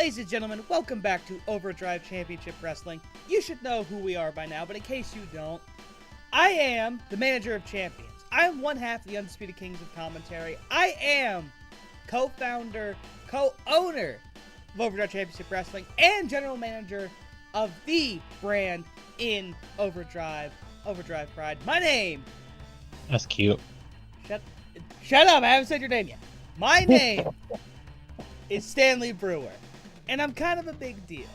Ladies and gentlemen, welcome back to Overdrive Championship Wrestling. You should know who we are by now, but in case you don't, I am the manager of champions. I am one half of the Undisputed Kings of Commentary. I am co-founder, co-owner of Overdrive Championship Wrestling, and general manager of the brand in Overdrive, Overdrive Pride. My name... That's cute. Shut up, I haven't said your name yet. My name is Stanley Brewer, and I'm kind of a big deal.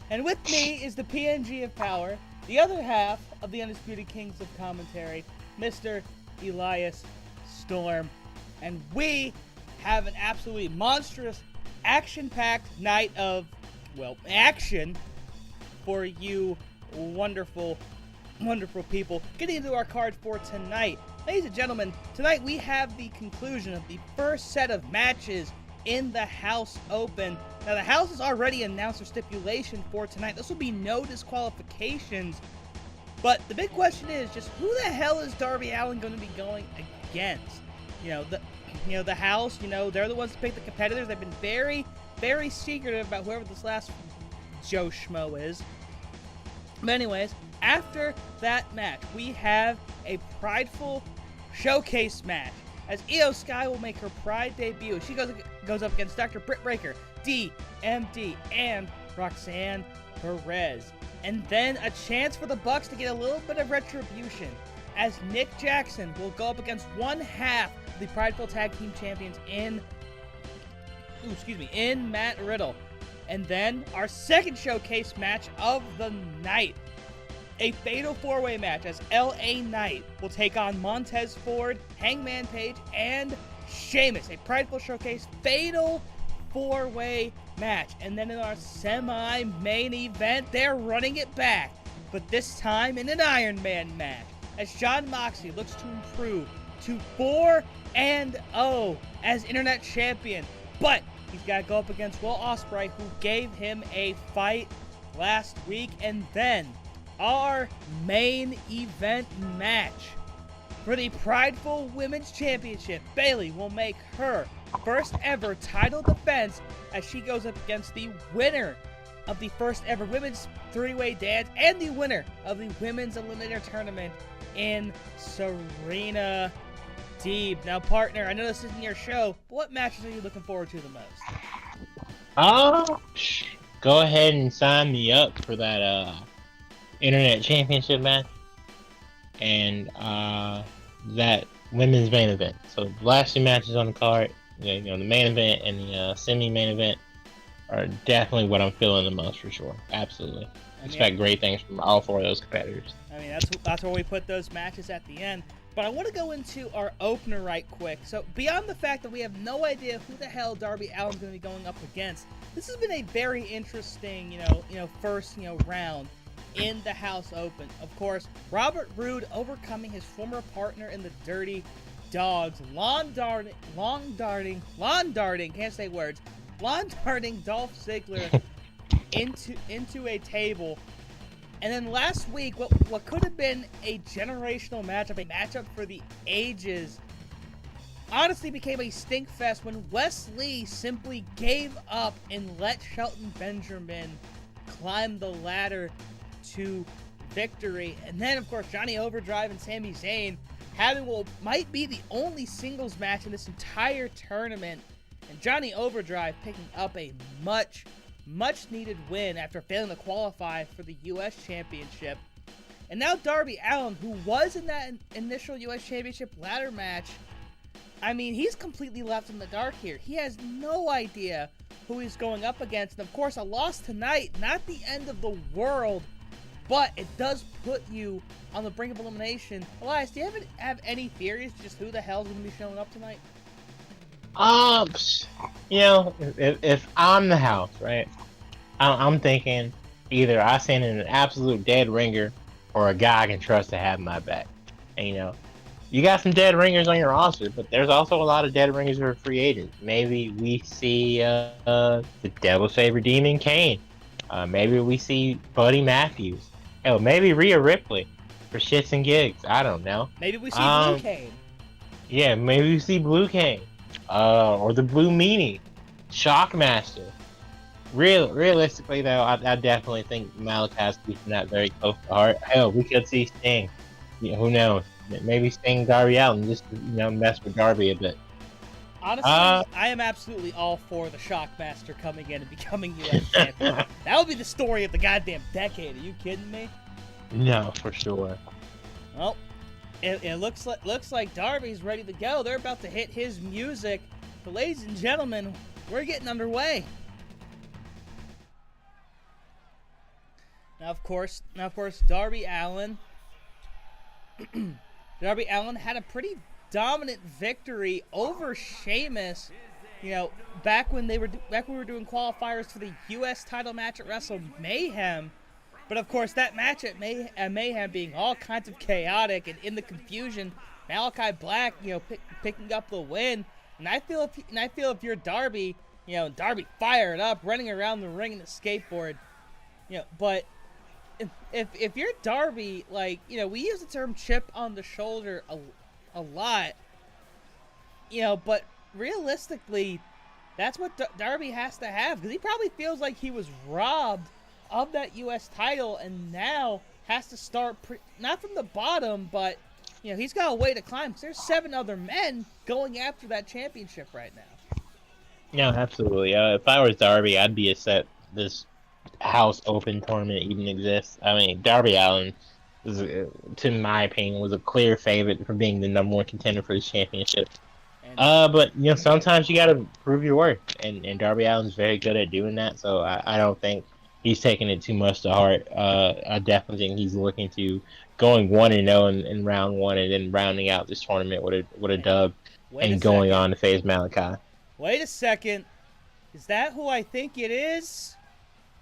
And with me is the PNG of Power, the other half of the Undisputed Kings of Commentary, Mr. Elias Storm. And we have an absolutely monstrous, action-packed night of, well, action for you wonderful, wonderful people. Getting into our card for tonight. Ladies and gentlemen, tonight we have the conclusion of the first set of matches in the House Open. Now, the House has already announced their stipulation for tonight. This will be no disqualifications. But the big question is just who the hell is Darby Allin going to be going against? The House, they're the ones to pick the competitors. They've been very, very secretive about whoever this last Joe Schmo is. But anyways, after that match, we have a prideful showcase match as Io Sky will make her Pride debut. She goes up against Dr. Britt Baker, DMD, and Roxanne Perez. And then a chance for the Bucks to get a little bit of retribution as Nick Jackson will go up against one half of the Prideful Tag Team Champions in Matt Riddle. And then our second showcase match of the night, a fatal four-way match as LA Knight will take on Montez Ford, Hangman Page, and Sheamus. A Prideful Showcase fatal four-way match. And then in our semi-main event, they're running it back, but this time in an Iron Man match as Jon Moxley looks to improve to 4-0 as Internet Champion. But he's got to go up against Will Ospreay, who gave him a fight last week. And then our main event match for the Prideful Women's Championship. Bayley will make her first ever title defense as she goes up against the winner of the first ever women's three-way dance and the winner of the women's eliminator tournament in Serena Deeb. Now, partner, I know this isn't your show, but what matches are you looking forward to the most? Go ahead and sign me up for that Internet Championship match and that women's main event. So the last two matches on the card, the main event and the semi-main event are definitely what I'm feeling the most for sure. Absolutely. Expect great things from all four of those competitors. I mean, that's where we put those matches at the end. But I want to go into our opener right quick. So beyond the fact that we have no idea who the hell Darby Allin's going to be going up against, this has been a very interesting, first, round in the House Open. Of course, Robert Roode overcoming his former partner in the Dirty Dogs, lawn darting, can't say words, lawn darting Dolph Ziggler into a table. And then last week, what could have been a generational matchup, a matchup for the ages, honestly became a stink fest when Wes Lee simply gave up and let Shelton Benjamin climb the ladder to victory. And then, of course, Johnny Overdrive and Sami Zayn having what might be the only singles match in this entire tournament. And Johnny Overdrive picking up a much needed win after failing to qualify for the U.S. Championship. And now Darby Allin, who was in that initial U.S. Championship ladder match, I mean, he's completely left in the dark here. He has no idea who he's going up against. And of course, a loss tonight, not the end of the world, but it does put you on the brink of elimination. Elias, do you have any theories just who the hell's going to be showing up tonight? If I'm the House, right, I'm thinking either I send in an absolute dead ringer or a guy I can trust to have my back. And, you got some dead ringers on your roster, but there's also a lot of dead ringers who are free agents. Maybe we see the Devil's favorite Demon Kane. Maybe we see Buddy Matthews. Hell, maybe Rhea Ripley for shits and gigs. I don't know. Maybe we see Blue Kane. Yeah, maybe we see Blue Kane. Or the Blue Meanie. Shockmaster. Realistically, though, I definitely think Malachi's keeping that very close to heart. Hell, we could see Sting. Who knows? Maybe Sting Darby Allin just to, mess with Darby a bit. Honestly, I am absolutely all for the Shockmaster coming in and becoming U.S. champion. That would be the story of the goddamn decade. Are you kidding me? No, for sure. Well, it looks like Darby's ready to go. They're about to hit his music. But ladies and gentlemen, we're getting underway. Now, of course, Darby Allin. Darby Allin had a pretty dominant victory over Sheamus. Back when we were doing qualifiers for the U.S. title match at Wrestle Mayhem. But of course, that match at Mayhem being all kinds of chaotic and in the confusion, Malachi Black, picking up the win. And I feel if you're Darby, Darby fired up, running around the ring in a skateboard, but. If you're Darby, we use the term chip on the shoulder a lot, but realistically, that's what Darby has to have, because he probably feels like he was robbed of that U.S. title and now has to start, not from the bottom, but, he's got a way to climb, because there's 7 other men going after that championship right now. Yeah, absolutely. If I was Darby, I'd be upset this House Open tournament even exists. I mean, Darby Allin, to my opinion, was a clear favorite for being the #1 contender for the championship. But sometimes you gotta prove your worth, and Darby Allin's very good at doing that. So I don't think he's taking it too much to heart. I definitely think he's looking to going 1-0 in round 1, and then rounding out this tournament with a dub, and going on to face Malachi. Wait a second, is that who I think it is?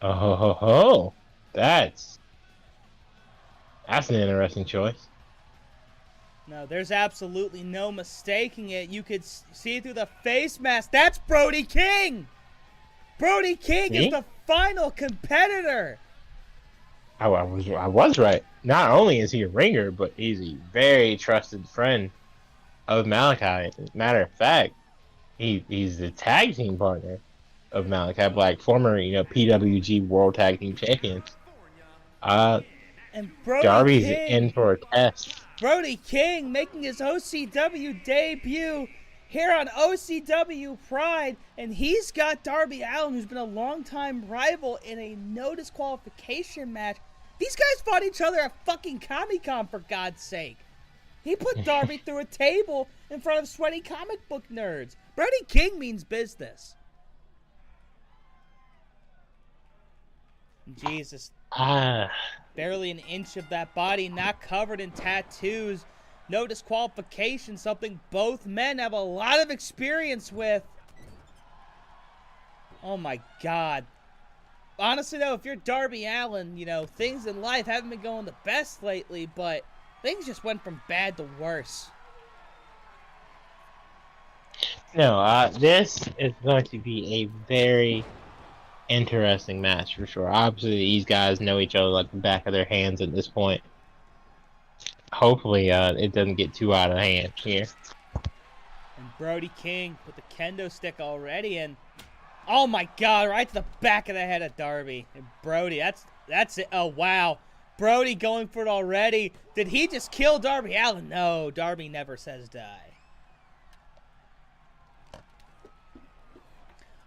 Oh, that's an interesting choice. No, there's absolutely no mistaking it. You could see through the face mask. That's Brody King! Brody King is the final competitor! I was right. Not only is he a ringer, but he's a very trusted friend of Malachi. As a matter of fact, he's the tag team partner of Malachi Black, former PWG World Tag Team Champions. And Darby's in for a test. Brody King making his OCW debut here on OCW Pride, and he's got Darby Allin, who's been a longtime rival, in a no disqualification match. These guys fought each other at fucking Comic-Con, for God's sake. He put Darby through a table in front of sweaty comic book nerds. Brody King means business. Jesus. Barely an inch of that body not covered in tattoos. No disqualification, something both men have a lot of experience with. Oh my God. Honestly though, if you're Darby Allin, things in life haven't been going the best lately, but things just went from bad to worse. No, this is going to be a very interesting match for sure. Obviously, these guys know each other like the back of their hands at this point. Hopefully, it doesn't get too out of hand here. And Brody King with the kendo stick already, and oh my God, right to the back of the head of Darby. And Brody, that's it. Oh wow, Brody going for it already. Did he just kill Darby Allin? No, Darby never says die.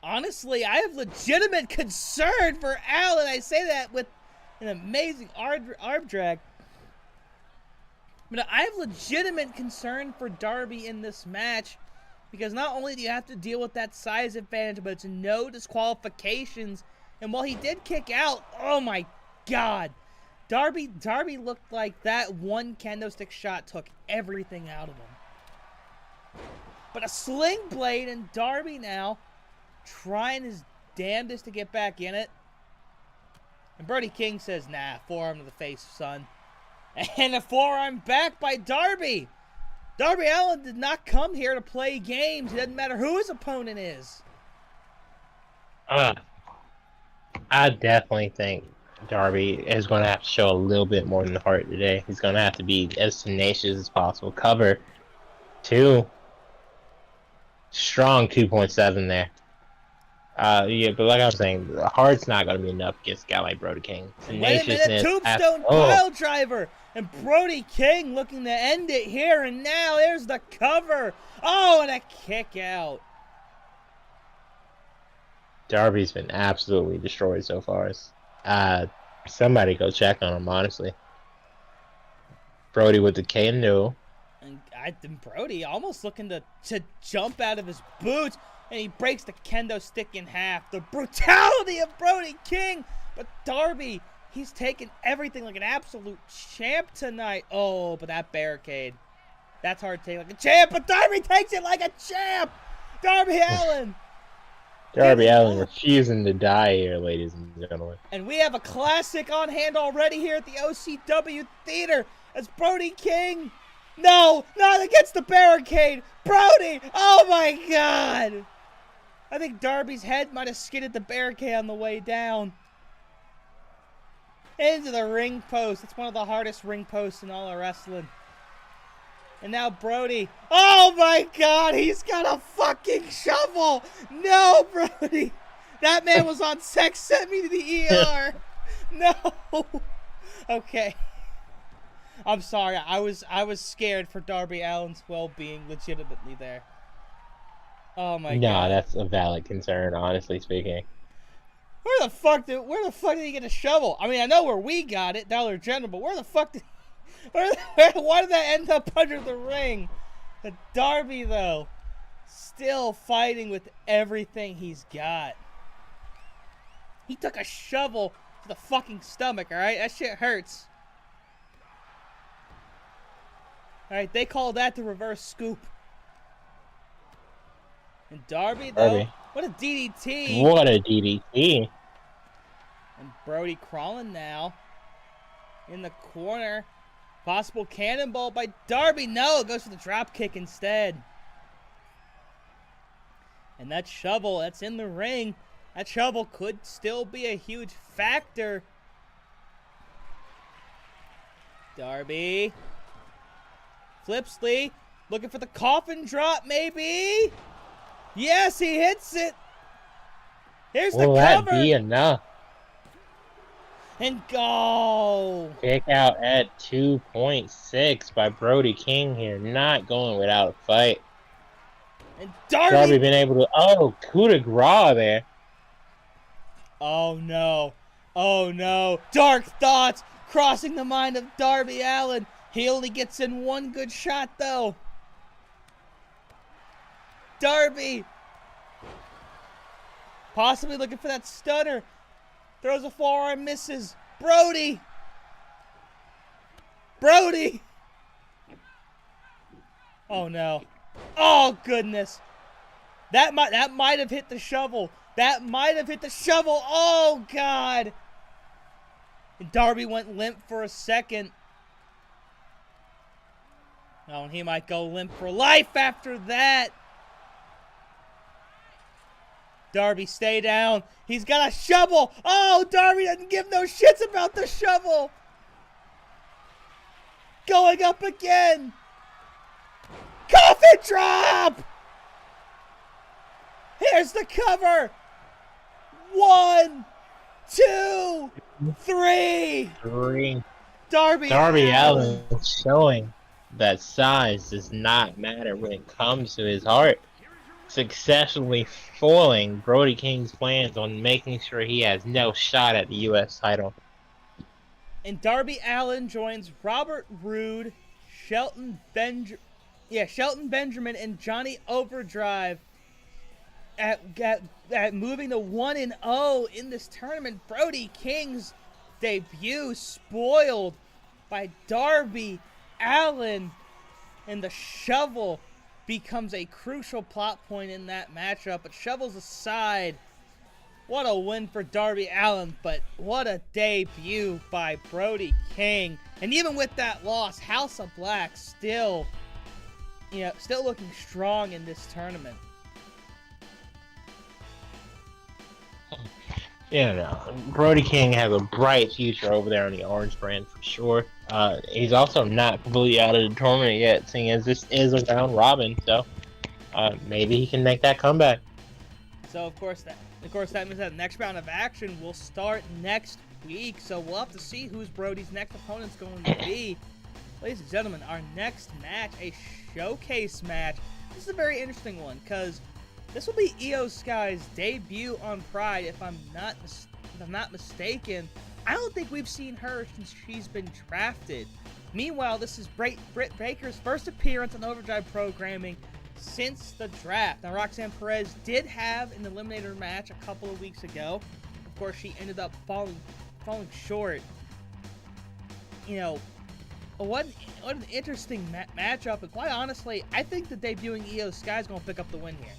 Honestly, I have legitimate concern for Allin. I say that with an amazing arm drag. But I have legitimate concern for Darby in this match, because not only do you have to deal with that size advantage, but it's no disqualifications. And while he did kick out, oh my God, Darby looked like that one kendo stick shot took everything out of him. But a sling blade, and Darby now trying his damnedest to get back in it. And Brody King says, nah, forearm to the face, son. And a forearm back by Darby. Darby Allin did not come here to play games. It doesn't matter who his opponent is. I definitely think Darby is going to have to show a little bit more than the heart today. He's going to have to be as tenacious as possible. Cover 2. Strong 2.7 there. Yeah, but like I was saying, the heart's not going to be enough against a guy like Brody King. Wait a minute, Tenaciousness. tombstone pile driver, and Brody King looking to end it here, and now there's the cover. Oh, and a kick out. Darby's been absolutely destroyed so far. Somebody go check on him, honestly. Brody with the K and no. And Brody almost looking to jump out of his boots, and he breaks the kendo stick in half. The brutality of Brody King, but Darby, he's taking everything like an absolute champ tonight. Oh, but that barricade, that's hard to take like a champ, but Darby takes it like a champ. Darby Allin. Darby Allin refusing to die here, ladies and gentlemen. And we have a classic on hand already here at the OCW Theater as Brody King. No, not against the barricade. Brody, oh my God. I think Darby's head might have skidded the barricade on the way down. Into the ring post. It's one of the hardest ring posts in all of wrestling. And now Brody. Oh my God, he's got a fucking shovel. No, Brody. That man was on sex, sent me to the ER. No. Okay. I'm sorry. I was scared for Darby Allin's well-being legitimately there. Oh my God. No, that's a valid concern, honestly speaking. Where the fuck did he get a shovel? I mean, I know where we got it, Dollar General, but why did that end up under the ring? The Darby, though, still fighting with everything he's got. He took a shovel to the fucking stomach, alright? That shit hurts. Alright, they call that the reverse scoop. And Darby, though, what a DDT. What a DDT. And Brody crawling now in the corner. Possible cannonball by Darby. No, it goes for the drop kick instead. And that shovel that's in the ring, that shovel could still be a huge factor. Darby. Flips Lee. Looking for the coffin drop, maybe. Yes, he hits it. Here's the cover. Will that be enough? And go. Kick out at 2.6 by Brody King here. Not going without a fight. And Darby been able to... Oh, coup de grace there. Oh, no. Oh, no. Dark thoughts crossing the mind of Darby Allin. He only gets in one good shot, though. Darby. Possibly looking for that stunner. Throws a forearm, misses. Brody. Brody. Oh, no. Oh, goodness. That might have hit the shovel. That might have hit the shovel. Oh, God. And Darby went limp for a second. Oh, and he might go limp for life after that. Darby, stay down. He's got a shovel. Oh, Darby doesn't give no shits about the shovel. Going up again. Coffin drop. Here's the cover. 1, 2, 3. Darby Allin showing that size does not matter when it comes to his heart. Successfully foiling Brody King's plans on making sure he has no shot at the U.S. title. And Darby Allin joins Robert Roode, Shelton Benjamin, and Johnny Overdrive at moving to 1-0 in this tournament. Brody King's debut spoiled by Darby Allin, and the shovel becomes a crucial plot point in that matchup. But shovels aside, what a win for Darby Allin, but what a debut by Brody King. And even with that loss, House of Black still looking strong in this tournament. Yeah, no. Brody King has a bright future over there on the Orange brand for sure. He's also not completely out of the tournament yet, seeing as this is a round robin, so maybe he can make that comeback. So of course that means that the next round of action will start next week. So we'll have to see who's Brody's next opponent's going to be. Ladies and gentlemen, our next match, a showcase match. This is a very interesting one because this will be Io Sky's debut on Pride. If I'm not mistaken, I don't think we've seen her since she's been drafted. Meanwhile, this is Britt Baker's first appearance on Overdrive programming since the draft. Now, Roxanne Perez did have an eliminator match a couple of weeks ago. Of course, she ended up falling short. You know, what an interesting matchup. And quite honestly, I think the debuting Io Sky is going to pick up the win here.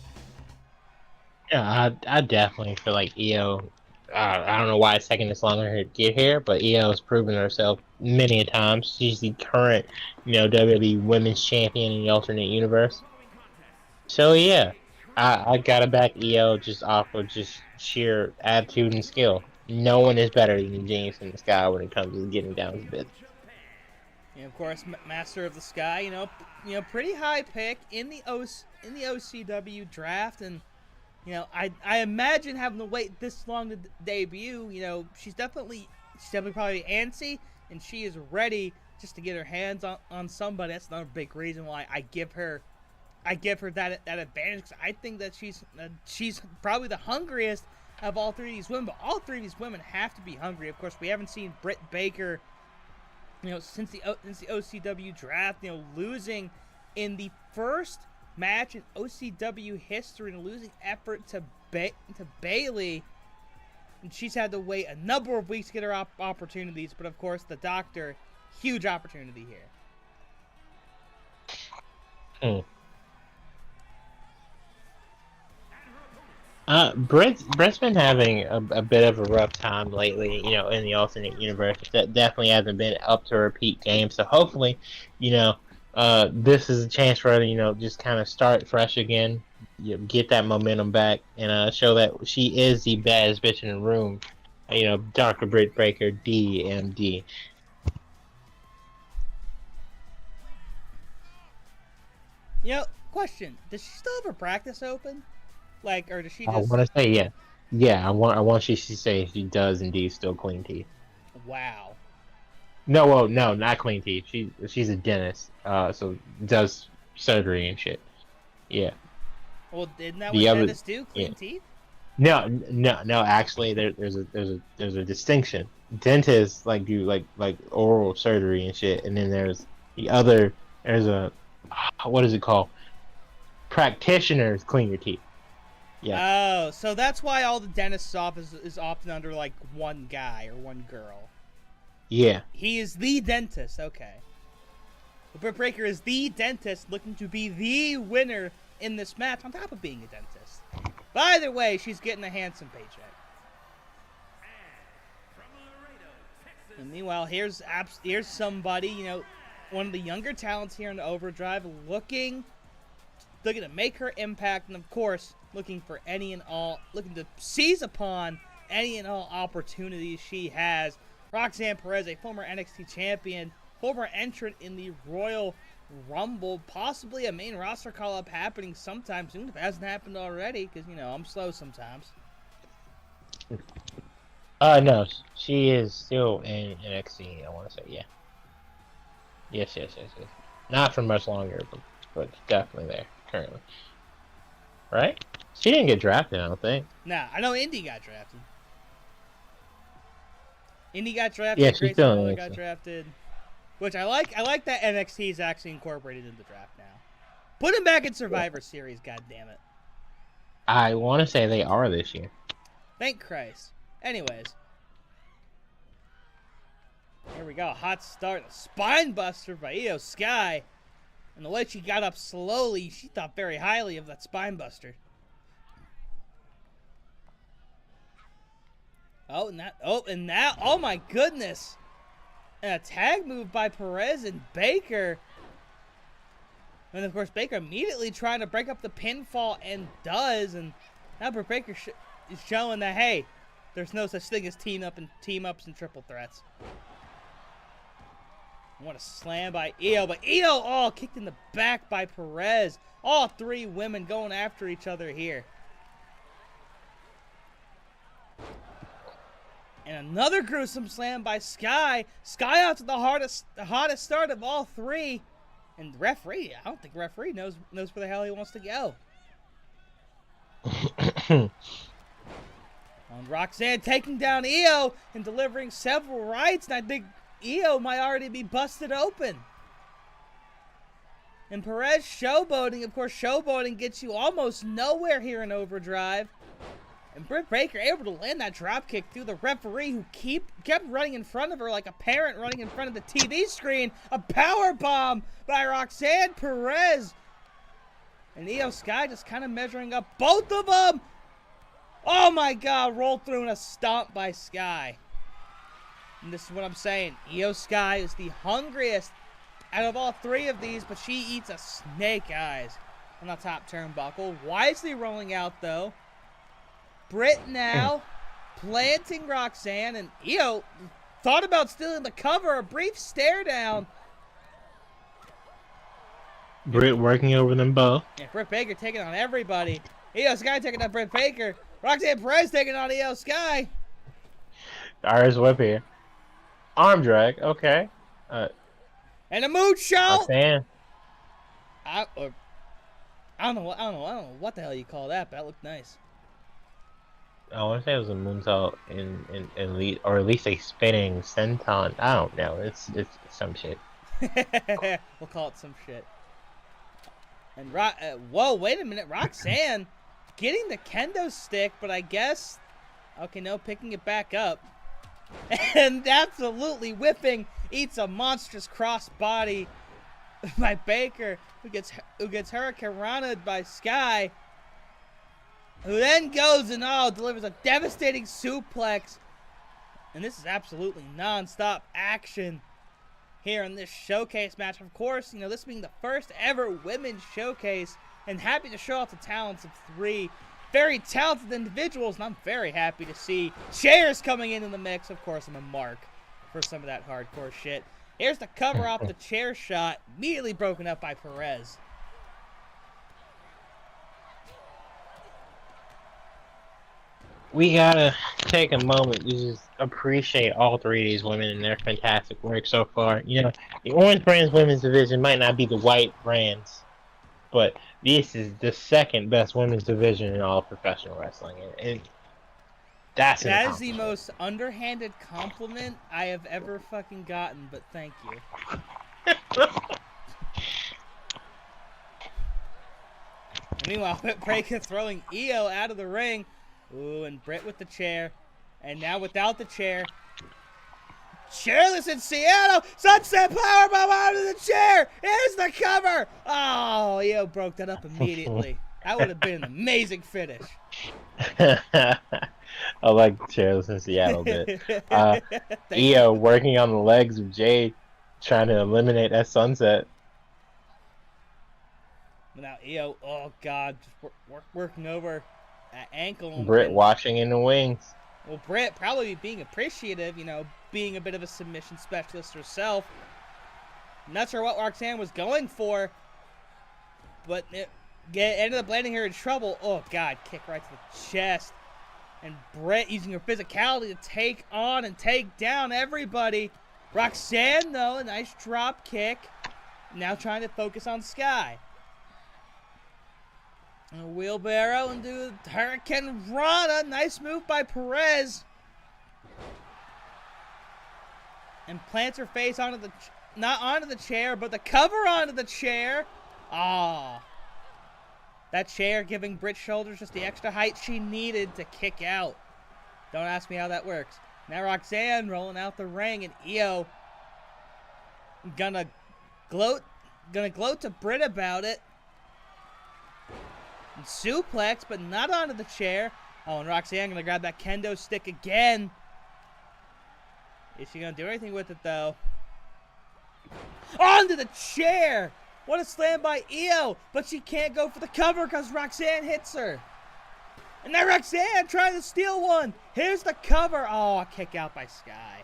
Yeah, I definitely feel like Io. I don't know why it's taking this long for her to get here, but Io has proven herself many a times. She's the current, WWE Women's Champion in the alternate universe. So yeah, I gotta back Io just off of just sheer attitude and skill. No one is better than Genius in the Sky when it comes to getting down to bits. And of course, Master of the Sky, pretty high pick in the OCW draft, and I imagine having to wait this long to debut. She's definitely probably antsy, and she is ready just to get her hands on somebody. That's another big reason why I give her that advantage, because I think that she's probably the hungriest of all three of these women. But all three of these women have to be hungry. Of course, we haven't seen Britt Baker, since the OCW draft, losing in the first match in OCW history, and a losing effort to Bailey. And she's had to wait a number of weeks to get her opportunities. But of course, the Doctor, huge opportunity here. Britt's been having a bit of a rough time lately, in the alternate universe. That definitely hasn't been up to her peak game. So hopefully, this is a chance for her to, just kind of start fresh again, get that momentum back, and show that she is the baddest bitch in the room. Dr. Britt Baker, DMD. Question: does she still have her practice open? Or does she just... I want to say yeah. Yeah, I want she to say she does indeed still clean teeth. Wow. No, not clean teeth. She's a dentist, so does surgery and shit. Yeah. Well, didn't that what dentists do? Clean teeth? No. Actually, there's a distinction. Dentists do oral surgery and shit, and then there's what is it called? Practitioners clean your teeth. Yeah. Oh, so that's why all the dentist's office is often under one guy or one girl. Yeah. He is the dentist. Okay. Britt Baker is the dentist, looking to be the winner in this match, on top of being a dentist. But either way, she's getting a handsome paycheck. And meanwhile, here's somebody, one of the younger talents here in Overdrive, looking to make her impact, and of course, looking to seize upon any and all opportunities she has. Roxanne Perez, a former NXT champion, former entrant in the Royal Rumble, possibly a main roster call-up happening sometime soon, if it hasn't happened already, because, I'm slow sometimes. No, she is still in NXT, I want to say, yeah. Yes. Not for much longer, but definitely there, currently. Right? She didn't get drafted, I don't think. Nah, I know Indy got drafted. Yeah, she's still got drafted. Which I like. I like that NXT is actually incorporated in the draft now. Put him back in Survivor Series, goddammit. I want to say they are this year. Thank Christ. Anyways. Here we go. Hot start. A spine buster by Io Sky. And the way she got up slowly, she thought very highly of that spine buster. Oh my goodness. And a tag move by Perez and Baker. And of course, Baker immediately trying to break up the pinfall, and does. And now Baker is showing that, hey, there's no such thing as team-ups and triple threats. What a slam by Io, but Io kicked in the back by Perez. All three women going after each other here. And another gruesome slam by Sky. Sky out to the hottest start of all three. And the referee, I don't think the referee knows where the hell he wants to go. And Roxanne taking down Io and delivering several rights. And I think Io might already be busted open. And Perez showboating. Of course, showboating gets you almost nowhere here in Overdrive. And Britt Baker able to land that dropkick through the referee, who kept running in front of her like a parent running in front of the TV screen. A power bomb by Roxanne Perez. And Io Sky just kind of measuring up both of them. Oh my God, rolled through in a stomp by Sky. And this is what I'm saying. Io Sky is the hungriest out of all three of these, but she eats a snake eyes on the top turnbuckle. Wisely rolling out though. Britt now planting Roxanne, and Io thought about stealing the cover. A brief stare down. Britt working over them both. Yeah, Britt Baker taking on everybody. Io Sky taking on Britt Baker. Roxanne Perez taking on Io Sky. Iris Whip here. Arm drag, okay. And a moonsault. Roxanne. I don't know what the hell you call that, but that looked nice. I want to say it was a moonsault or at least a spinning senton. I don't know. It's some shit. We'll call it some shit. And whoa, wait a minute, Roxanne getting the kendo stick, but I guess okay, no, picking it back up and absolutely whipping, eats a monstrous cross body by Baker, who gets Hurricane Rana'd by Sky, who then goes and delivers a devastating suplex. And this is absolutely non-stop action here in this showcase match. Of course, this being the first ever women's showcase, and happy to show off the talents of three very talented individuals, and I'm very happy to see chairs coming into the mix. Of course, I'm a mark for some of that hardcore shit. Here's the cover off the chair shot, immediately broken up by Perez. We gotta take a moment to just appreciate all three of these women and their fantastic work so far. The Orange Brands women's division might not be the white brands, but this is the second best women's division in all of professional wrestling. And that is the most underhanded compliment I have ever fucking gotten, but thank you. Meanwhile, Breaker throwing Io out of the ring. Ooh, and Britt with the chair. And now without the chair. Chairless in Seattle. Sunset Powerbomb out of the chair. Here's the cover. Oh, Io broke that up immediately. That would have been an amazing finish. I like the chairless in Seattle bit. Io working on the legs of Jade, trying to eliminate that sunset. Now Io, oh God, just working over that ankle. Britt watching in the wings. Well, Britt probably being appreciative, being a bit of a submission specialist herself. Not sure what Roxanne was going for, but it ended up landing her in trouble. Oh God, kick right to the chest. And Britt using her physicality to take on and take down everybody. Roxanne, though, a nice drop kick. Now trying to focus on Sky. And a wheelbarrow and do Hurricane Rana. Nice move by Perez. And plants her face onto not onto the chair, but the cover onto the chair. Ah. That chair giving Britt's shoulders just the extra height she needed to kick out. Don't ask me how that works. Now Roxanne rolling out the ring, and Io gonna gloat to Britt about it. And suplex, but not onto the chair. Oh, and Roxanne gonna grab that kendo stick again. Is she gonna do anything with it though? Onto the chair! What a slam by Io, but she can't go for the cover because Roxanne hits her. And now Roxanne trying to steal one. Here's the cover. Oh, a kick out by Sky.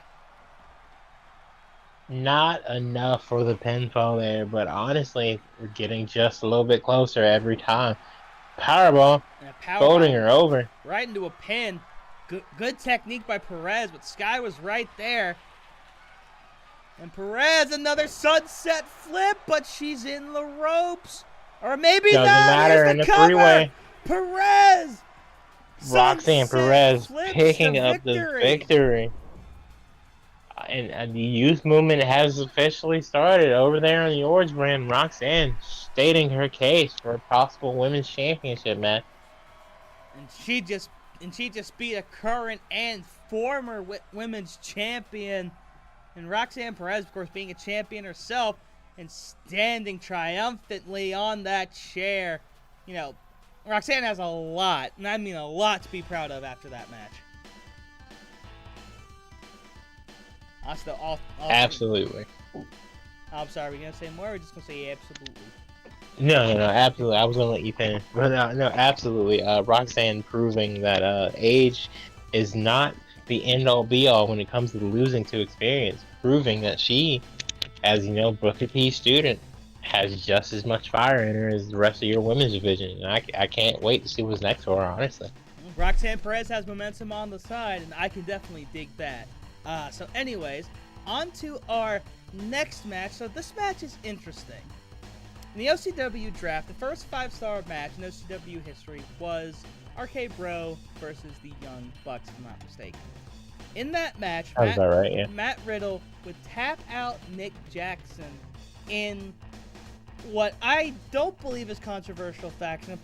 Not enough for the pinfall there, but honestly, we're getting just a little bit closer every time. Powerball, folding her over. Right into a pin. Good technique by Perez, but Sky was right there. And Perez, another sunset flip, but she's in the ropes. Or maybe Doesn't not. matter Here's in the the cover. three-way. Perez. Roxanne Sunset Perez flips picking the up the victory. And the youth movement has officially started over there on the Orange brand. Roxanne stating her case for a possible women's championship match. And she just beat a current and former women's champion. And Roxanne Perez, of course, being a champion herself and standing triumphantly on that chair. You know, Roxanne has a lot, and I mean a lot, to be proud of after that match. Absolutely. I'm sorry, we're going to say more, or we're just going to say absolutely? No, absolutely. I was going to let you finish. But no, absolutely. Roxanne proving that age is not the end-all be-all when it comes to losing to experience. Proving that she, as you know, Booker T student, has just as much fire in her as the rest of your women's division. And I can't wait to see what's next for her, honestly. Roxanne Perez has momentum on the side, and I can definitely dig that. So anyways, on to our next match. So this match is interesting. In the OCW draft, the first 5-star match in OCW history was RK Bro versus the Young Bucks, if I'm not mistaken. In that match, Matt Riddle would tap out Nick Jackson in what I don't believe is controversial fashion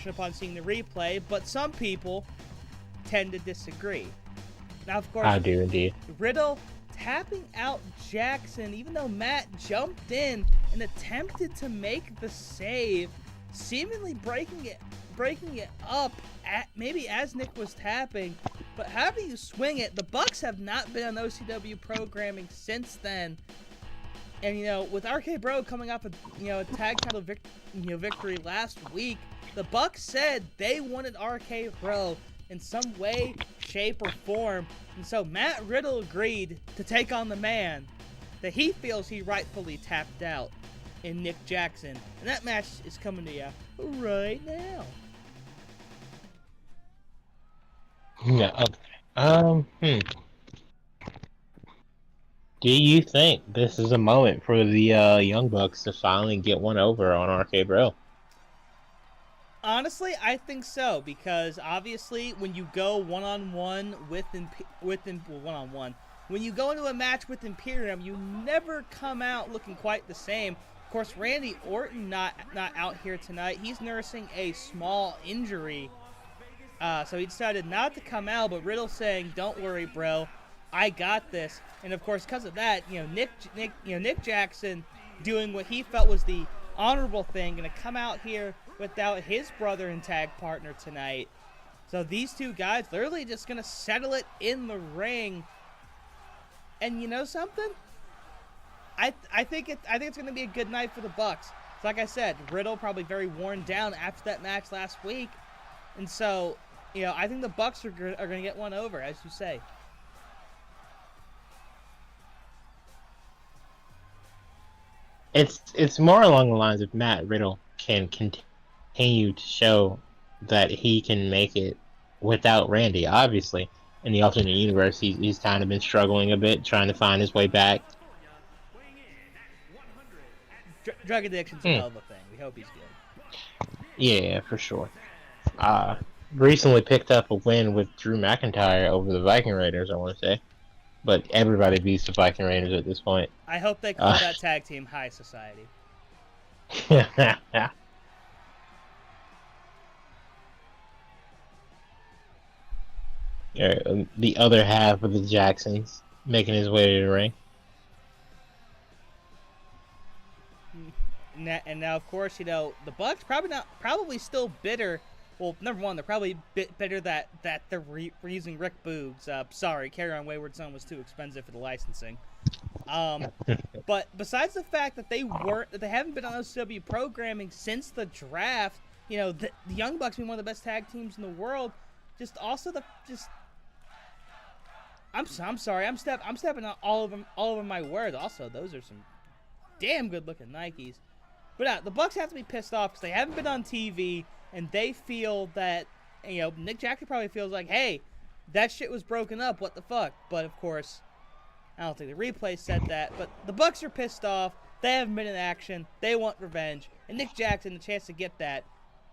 upon seeing the replay, but some people tend to disagree. Now, of course, I do indeed. Riddle tapping out Jackson, even though Matt jumped in and attempted to make the save, seemingly breaking it up maybe as Nick was tapping. But however you swing it, the Bucks have not been on OCW programming since then. And, you know, with RK Bro coming off a tag title victory last week, the Bucks said they wanted RK Bro in some way, shape, or form. And so Matt Riddle agreed to take on the man that he feels he rightfully tapped out in Nick Jackson. And that match is coming to you right now. No. Do you think this is a moment for the Young Bucks to finally get one over on RK Bro? Honestly, I think so, because obviously when you go one-on-one when you go into a match with Imperium, you never come out looking quite the same. Of course, Randy Orton not out here tonight. He's nursing a small injury, so he decided not to come out. But Riddle saying, "Don't worry, bro, I got this." And of course, because of that, Nick Jackson doing what he felt was the honorable thing, gonna come out here without his brother and tag partner tonight. So these two guys literally just gonna settle it in the ring. And you know something? I think it's gonna be a good night for the Bucks. So like I said, Riddle probably very worn down after that match last week, and so I think the Bucks are gonna get one over, as you say. It's more along the lines of Matt Riddle can continue to show that he can make it without Randy. Obviously, in the alternate universe, he's kind of been struggling a bit, trying to find his way back. Drug addiction's a hell of a thing. We hope he's good. Yeah, for sure. Recently picked up a win with Drew McIntyre over the Viking Raiders, I want to say. But everybody beats the Viking Raiders at this point. I hope they call that tag team High Society. The other half of the Jacksons making his way to the ring. And now, of course, the Bucks probably still bitter. Well, number one, they're probably bitter that they're using Rick Boogs. Sorry, Carry On Wayward Son was too expensive for the licensing. But besides the fact that they haven't been on OCW programming since the draft, the Young Bucks being one of the best tag teams in the world, I'm sorry, I'm stepping on all over my words. Also, those are some damn good looking Nikes. But the Bucks have to be pissed off because they haven't been on TV, and they feel that Nick Jackson probably feels like, hey, That shit was broken up. What the fuck? But of course, I don't think the replay said that. But the Bucks are pissed off. They haven't been in action. They want revenge. And Nick Jackson a chance to get that.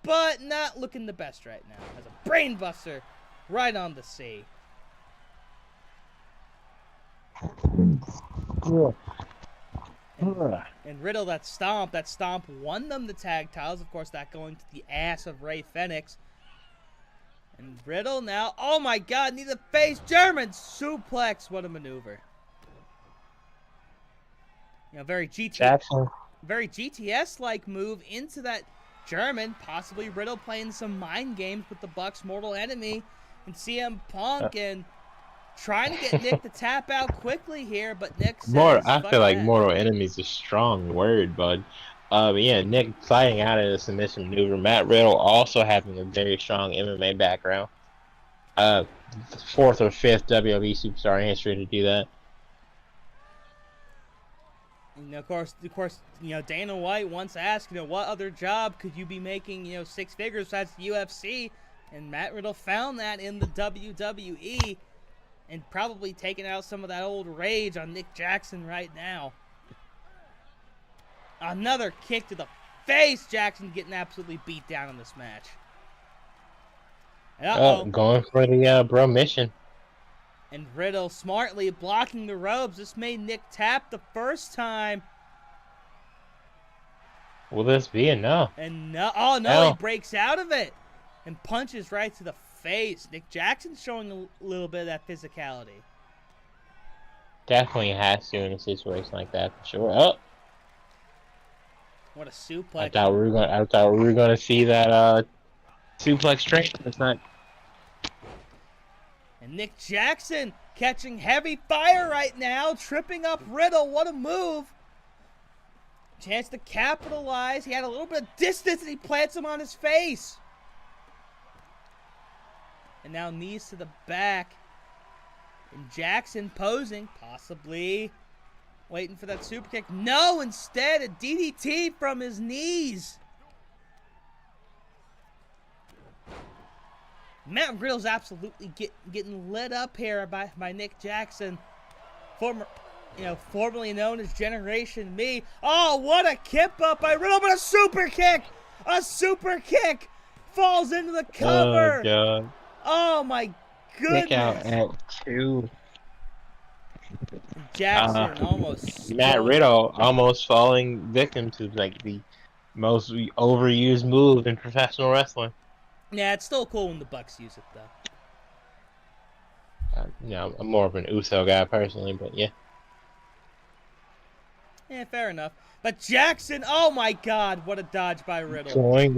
But not looking the best right now. As a brain buster right on the sea. And Riddle, that stomp won them the tag titles. Of course, that going to the ass of Ray Fenix. And Riddle now, oh my god, need the face, German suplex. What a maneuver. You know, very GTS-like move into that German. Possibly Riddle playing some mind games with the Bucks' mortal enemy and CM Punk and trying to get Nick to tap out quickly here, but Nick says, I feel like mortal enemy is a strong word, bud. Yeah, Nick fighting out of the submission maneuver. Matt Riddle also having a very strong MMA background. Fourth or fifth WWE superstar in history to do that. You know, of course, you know, Dana White once asked, you know, what other job could you be making, you know, 6 figures besides the UFC? And Matt Riddle found that in the WWE and probably taking out some of that old rage on Nick Jackson right now. Another kick to the face. Jackson getting absolutely beat down in this match. Going for the bro mission. And Riddle smartly blocking the ropes. This made Nick tap the first time. Will this be enough? And no, he breaks out of it and punches right to the face. Nick Jackson showing a little bit of that physicality. Definitely has to in a situation like that for sure. Oh. What a suplex! I thought we were gonna see that suplex straight. It's not. And Nick Jackson catching heavy fire right now, tripping up Riddle. What a move! Chance to capitalize. He had a little bit of distance, and he plants him on his face. And now knees to the back. And Jackson posing, possibly waiting for that super kick. No, instead a DDT from his knees. Matt Riddle's absolutely getting lit up here by Nick Jackson, formerly known as Generation Me. Oh, what a kip up by Riddle, but a super kick! A super kick falls into the cover. Oh god! Oh my goodness! Kick out at 2. Jackson almost. Matt Riddle almost falling victim to like the most overused move in professional wrestling. Yeah, it's still cool when the Bucks use it though. I'm more of an Uso guy personally, but yeah. Yeah, fair enough. But Jackson, oh my god, what a dodge by Riddle.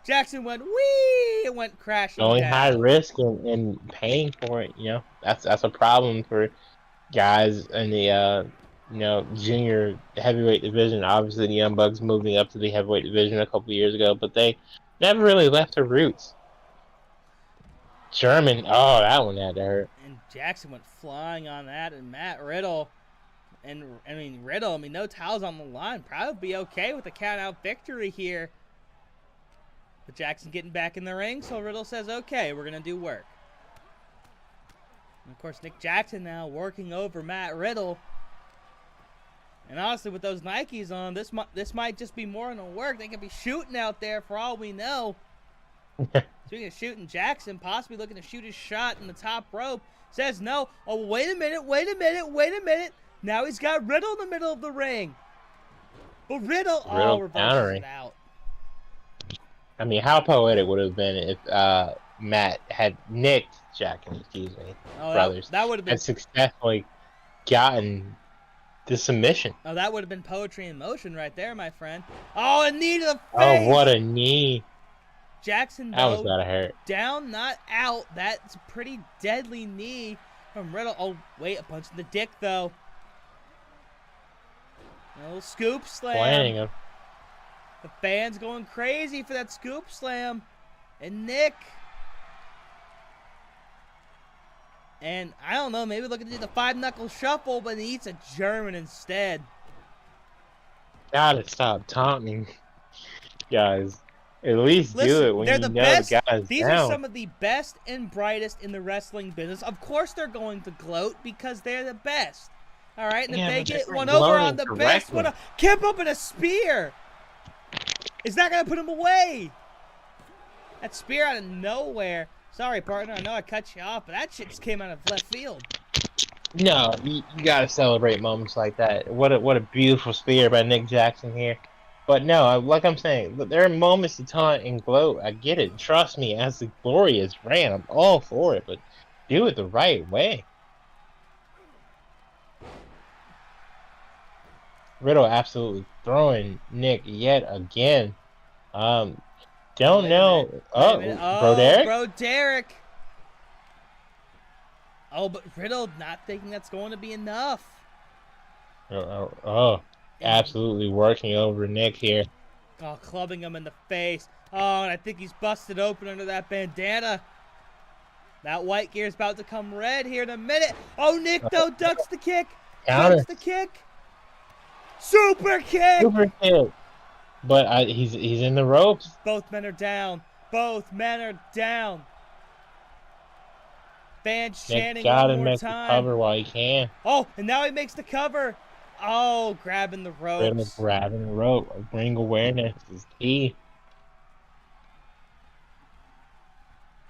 Jackson went whee! It went crashing Going down. high risk and paying for it, that's a problem for guys in the junior heavyweight division. Obviously, the Young Bucks moving up to the heavyweight division a couple years ago, but they never really left their roots. German, oh, that one had to hurt. And Jackson went flying on that, and Matt Riddle, Riddle, no towels on the line, probably be okay with a count-out victory here. But Jackson getting back in the ring, so Riddle says, okay, we're going to do work. And of course, Nick Jackson now working over Matt Riddle. And honestly, with those Nikes on, this might just be more than a work. They could be shooting out there for all we know. Speaking of shooting, Jackson possibly looking to shoot his shot in the top rope. Says no. Oh, wait a minute. Now he's got Riddle in the middle of the ring. But Riddle reverses it out. How poetic would it have been if Matt had Nick Jackson, brothers, that would have been had successfully gotten the submission. Oh, that would have been poetry in motion right there, my friend. Oh, a knee to the face. Oh, what a knee. Jackson, that was gotta hurt. Down, not out. That's a pretty deadly knee from Riddle. Oh, wait, a punch in the dick, though. A little scoop slam. Planning him. The fans going crazy for that scoop slam. And Nick. And I don't know, maybe looking to do the 5-knuckle shuffle, but he eats a German instead. Gotta stop taunting, guys. At least do it when they're you the know best. the guy's These down. are some of the best and brightest in the wrestling business. Of course, they're going to gloat because they're the best. All right, and Yeah, if they but get they're one over gloating on the best, correctly. Kip up in a spear. Is that gonna put him away? That spear out of nowhere. Sorry, partner. I know I cut you off, but that shit just came out of left field. No, you gotta celebrate moments like that. What a beautiful spear by Nick Jackson here. But no, like I'm saying, there are moments to taunt and gloat. I get it. Trust me, as the glory is ran, I'm all for it, but do it the right way. Riddle absolutely throwing Nick yet again. Don't Wait a know. minute. Oh, Bro Derek? Bro Derek. Oh, but Riddle not thinking that's going to be enough. Absolutely working over Nick here. Oh, clubbing him in the face. Oh, and I think he's busted open under that bandana. That white gear's about to come red here in a minute. Oh, Nick, though, ducks the kick. Ducks the kick. Super kick. Super kick. But he's in the ropes. Both men are down. Both men are down. Fans chanting one more time. The cover while he can. Oh, and now he makes the cover. Oh, grabbing the ropes. Grabbing the rope. Ring awareness is key.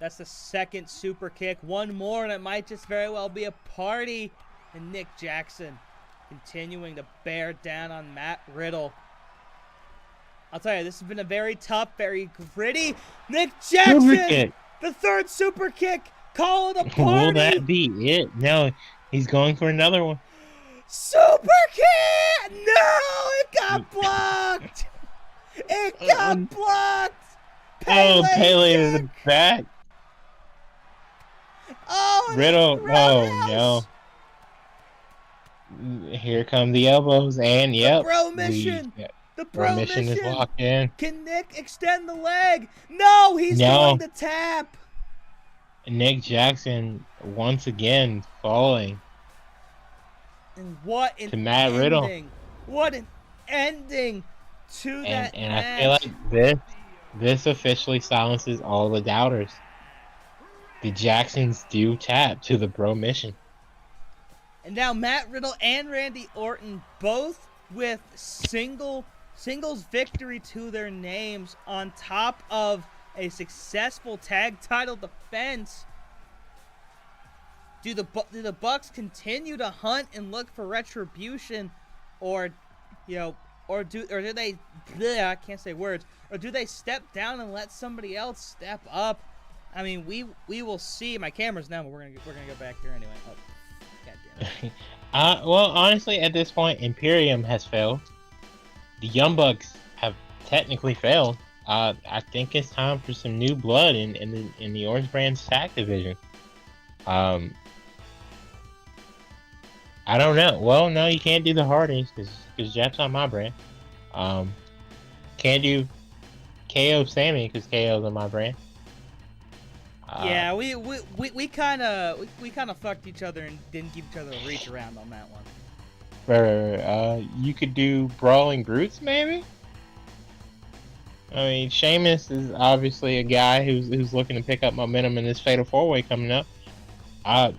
That's the second super kick. One more, and it might just very well be a party. And Nick Jackson continuing to bear down on Matt Riddle. I'll tell you, this has been a very tough, very gritty. Nick Jackson, the third super kick. Call it a party. Will that be it? No, he's going for another one. Super kick! No, it got blocked. It got blocked. Pele to the back. Oh, Riddle. Oh no. Here come the elbows, and yep. The bro mission. The bro mission is locked in. Can Nick extend the leg? No, he's going to tap. Nick Jackson once again falling. And what an to Matt ending. Riddle. What an ending to that and match. I feel like this officially silences all the doubters. The Jacksons do tap to the bro mission. And now Matt Riddle and Randy Orton both with singles victory to their names on top of a successful tag title defense. Do the Bucks continue to hunt and look for retribution, or do they? I can't say words. Or do they step down and let somebody else step up? I mean, we will see. My camera's down, but we're gonna go back here anyway. Oh, goddamn. Well, honestly, at this point, Imperium has failed. The Young Bucks have technically failed. I think it's time for some new blood in the Orange Brand's tag division. I don't know. Well, no, you can't do the Hardys because Jeff's on my brand. Can't do KO Sammy because KO's on my brand. Yeah, we kind of fucked each other and didn't give each other a reach around on that one. Right. You could do Brawling Brutes, maybe. I mean, Sheamus is obviously a guy who's looking to pick up momentum in this Fatal 4-Way coming up. But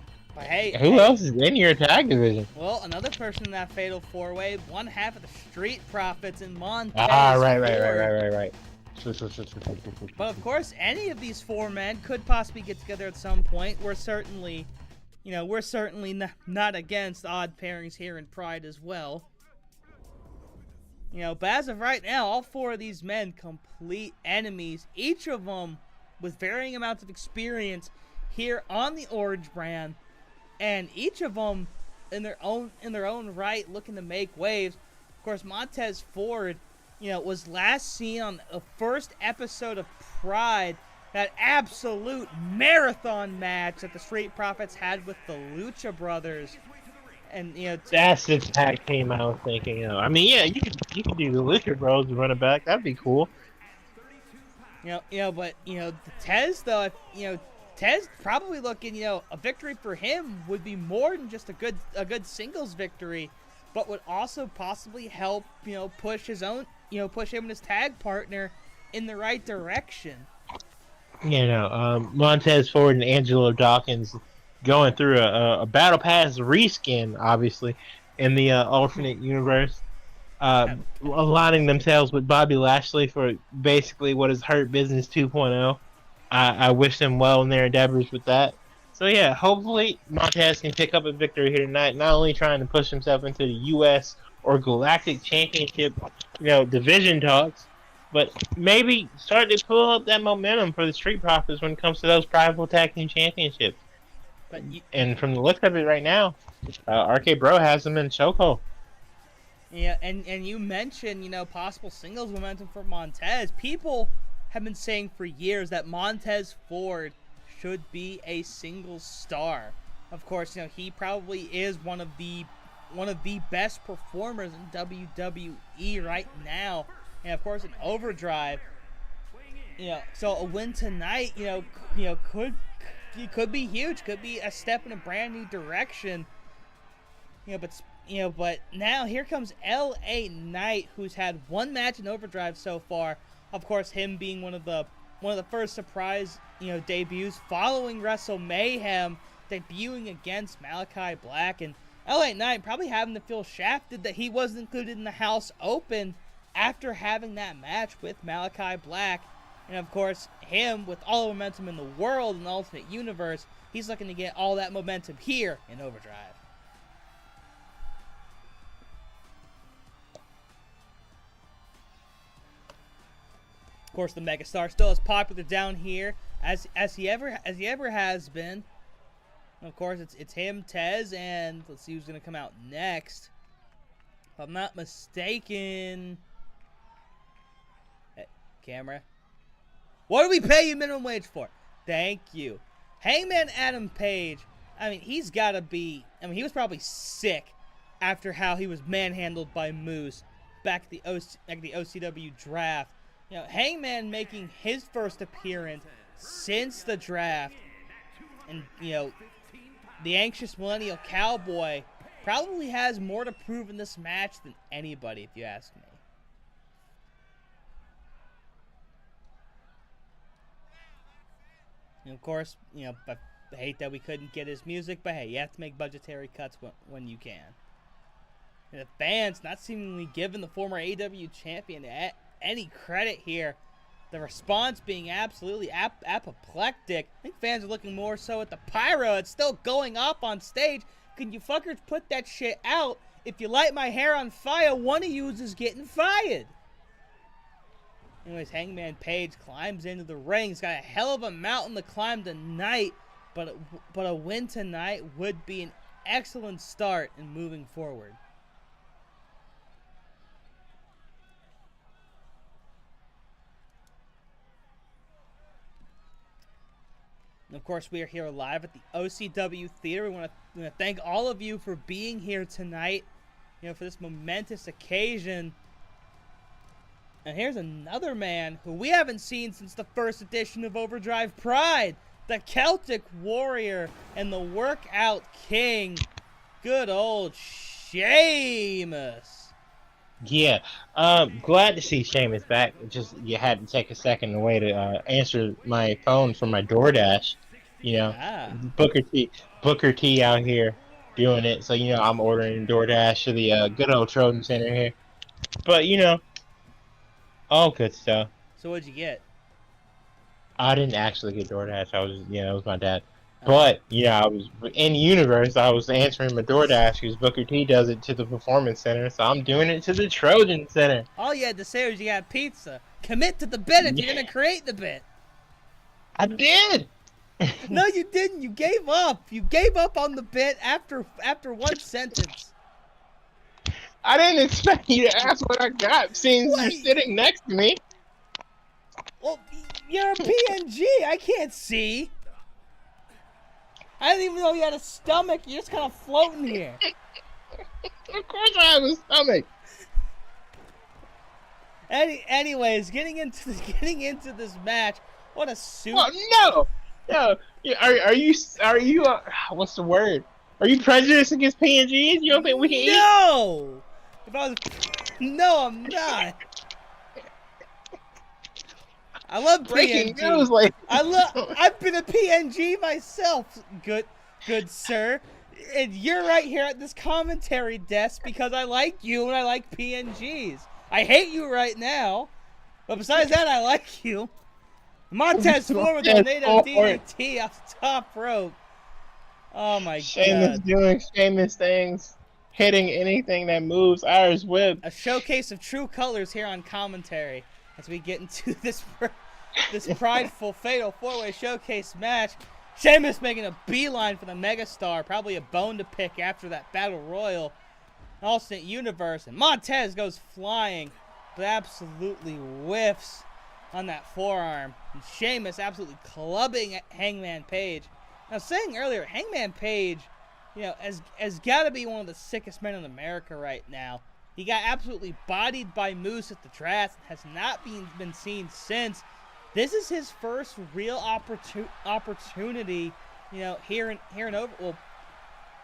hey, who else is in your tag division? Well, another person in that Fatal 4-Way, one half of the Street Profits in Montez. Right. But of course, any of these four men could possibly get together at some point. We're certainly not against odd pairings here in Pride as well. But as of right now, all four of these men complete enemies, each of them with varying amounts of experience here on the Orange Brand, and each of them in their own right looking to make waves. Of course, Montez Ford, was last seen on the first episode of Pride, that absolute marathon match that the Street Profits had with the Lucha Brothers. And that's the tag team I was thinking of. I mean, yeah, you could do the Lucha Bros and run it back. That'd be cool. But the Tez though, Tez probably looking, a victory for him would be more than just a good singles victory, but would also possibly help, push his own, push him and his tag partner in the right direction. You know, Montez Ford and Angelo Dawkins going through a Battle Pass reskin, obviously, in the alternate universe. Aligning themselves with Bobby Lashley for basically what is Hurt Business 2.0. I wish them well in their endeavors with that. So yeah, hopefully Montez can pick up a victory here tonight, not only trying to push himself into the U.S. or Galactic Championship, division talks, but maybe start to pull up that momentum for the Street Profits when it comes to those Prideful Tag Team Championships. And from the looks of it right now, RK Bro has them in chokehold. Yeah, and you mentioned, possible singles momentum for Montez. People have been saying for years that Montez Ford should be a single star. Of course, he probably is one of the best performers in WWE right now. And of course, in Overdrive, so a win tonight, could be huge, could be a step in a brand new direction. But now here comes LA Knight, who's had one match in Overdrive so far. Of course, him being one of the first surprise, debuts following Wrestle Mayhem, debuting against Malachi Black, and LA Knight probably having to feel shafted that he wasn't included in the House Open after having that match with Malachi Black. And of course, him with all the momentum in the world in the Ultimate Universe, he's looking to get all that momentum here in Overdrive. Of course, the megastar still as popular down here as he ever has been. And of course, it's him, Tez, and let's see who's gonna come out next. If I'm not mistaken, hey, camera. What do we pay you minimum wage for? Thank you, Hangman Adam Page. I mean, he's gotta be. I mean, he was probably sick after how he was manhandled by Moose back at the OCW draft. Hangman making his first appearance since the draft. And, the anxious millennial cowboy probably has more to prove in this match than anybody, if you ask me. And of course, I hate that we couldn't get his music, but hey, you have to make budgetary cuts when you can. And the fans not seemingly giving the former AEW champion any credit here. The response being absolutely apoplectic. I think fans are looking more so at the pyro. It's still going up on stage. Can you fuckers put that shit out? If you light my hair on fire, one of you is getting fired. Anyways, Hangman Page climbs into the ring. He's got a hell of a mountain to climb tonight. But a win tonight would be an excellent start in moving forward. And of course, we are here live at the OCW Theater. We want to thank all of you for being here tonight, for this momentous occasion. And here's another man who we haven't seen since the first edition of Overdrive Pride, the Celtic Warrior and the Workout King, good old Sheamus. Yeah, glad to see Sheamus back. Just you had to take a second away to answer my phone from my DoorDash. Booker T out here doing it. So I'm ordering DoorDash to the good old Trojan Center here. But all good stuff. So what'd you get? I didn't actually get DoorDash. I was it was my dad. But, I was in universe. I was answering my DoorDash because Booker T does it to the Performance Center, so I'm doing it to the Trojan Center. All you had to say was you got pizza. Commit to the bit if you're going to create the bit. I did. No, you didn't. You gave up. You gave up on the bit after one sentence. I didn't expect you to ask what I got, seeing you're sitting next to me. Well, you're a PNG. I can't see. I didn't even know you had a stomach. You're just kind of floating here. Of course I have a stomach. Anyways, getting into this match. What a suit. Oh, no. Are you what's the word? Are you prejudiced against PNGs? You don't think we can eat? No. No, I'm not. I love Breaking PNG. news, like I've been a PNG myself, good sir. And you're right here at this commentary desk because I like you and I like PNGs. I hate you right now, but besides that, I like you. Montez Ford with a native DDT off the top rope. Oh my Sheamus god. doing Sheamus things, hitting anything that moves. Irish whip. A showcase of true colors here on commentary as we get into this prideful fatal 4-way showcase match. Sheamus making a beeline for the megastar, probably a bone to pick after that battle royal. Alternate universe, and Montez goes flying, but absolutely whiffs on that forearm. And Sheamus absolutely clubbing Hangman Page. Now, saying earlier, Hangman Page, has got to be one of the sickest men in America right now. He got absolutely bodied by Moose at the Trash, has not been seen since. This is his first real opportunity, here in over. Well,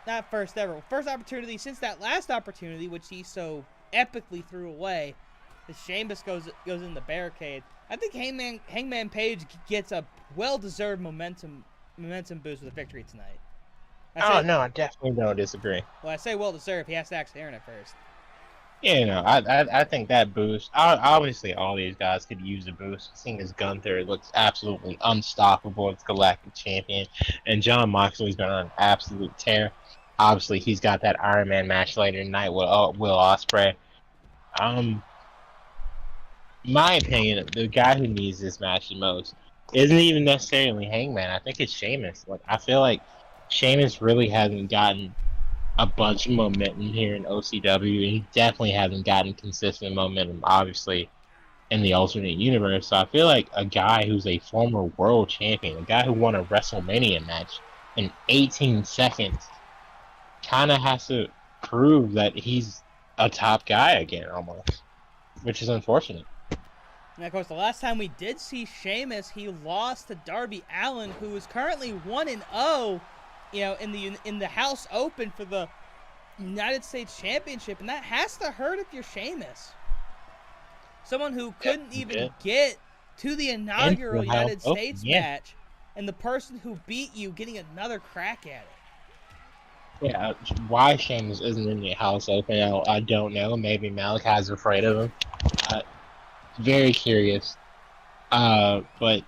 not first ever. First opportunity since that last opportunity, which he so epically threw away. As Sheamus goes in the barricade. I think Hangman Page gets a well-deserved momentum boost with a victory tonight. No, I definitely don't disagree. Well, I say well-deserved. He has to actually earn it first. Yeah, I think that boost. Obviously, all these guys could use a boost. Seeing as Gunther looks absolutely unstoppable as Galactic Champion, and Jon Moxley's been on an absolute tear. Obviously, he's got that Iron Man match later tonight with Will Ospreay. My opinion, the guy who needs this match the most isn't even necessarily Hangman. I think it's Sheamus. Like, I feel like Sheamus really hasn't gotten a bunch of momentum here in OCW. He definitely hasn't gotten consistent momentum, obviously, in the alternate universe. So I feel like a guy who's a former world champion, a guy who won a WrestleMania match in 18 seconds, kind of has to prove that he's a top guy again, almost, which is unfortunate. And of course, the last time we did see Sheamus, he lost to Darby Allin, who is currently 1-0, in the House Open for the United States Championship, and that has to hurt if you're Sheamus. Someone who couldn't even get to the inaugural United States match, and the person who beat you getting another crack at it. Yeah, why Sheamus isn't in the House Open, I don't know. Maybe Malachi's afraid of him. Very curious. But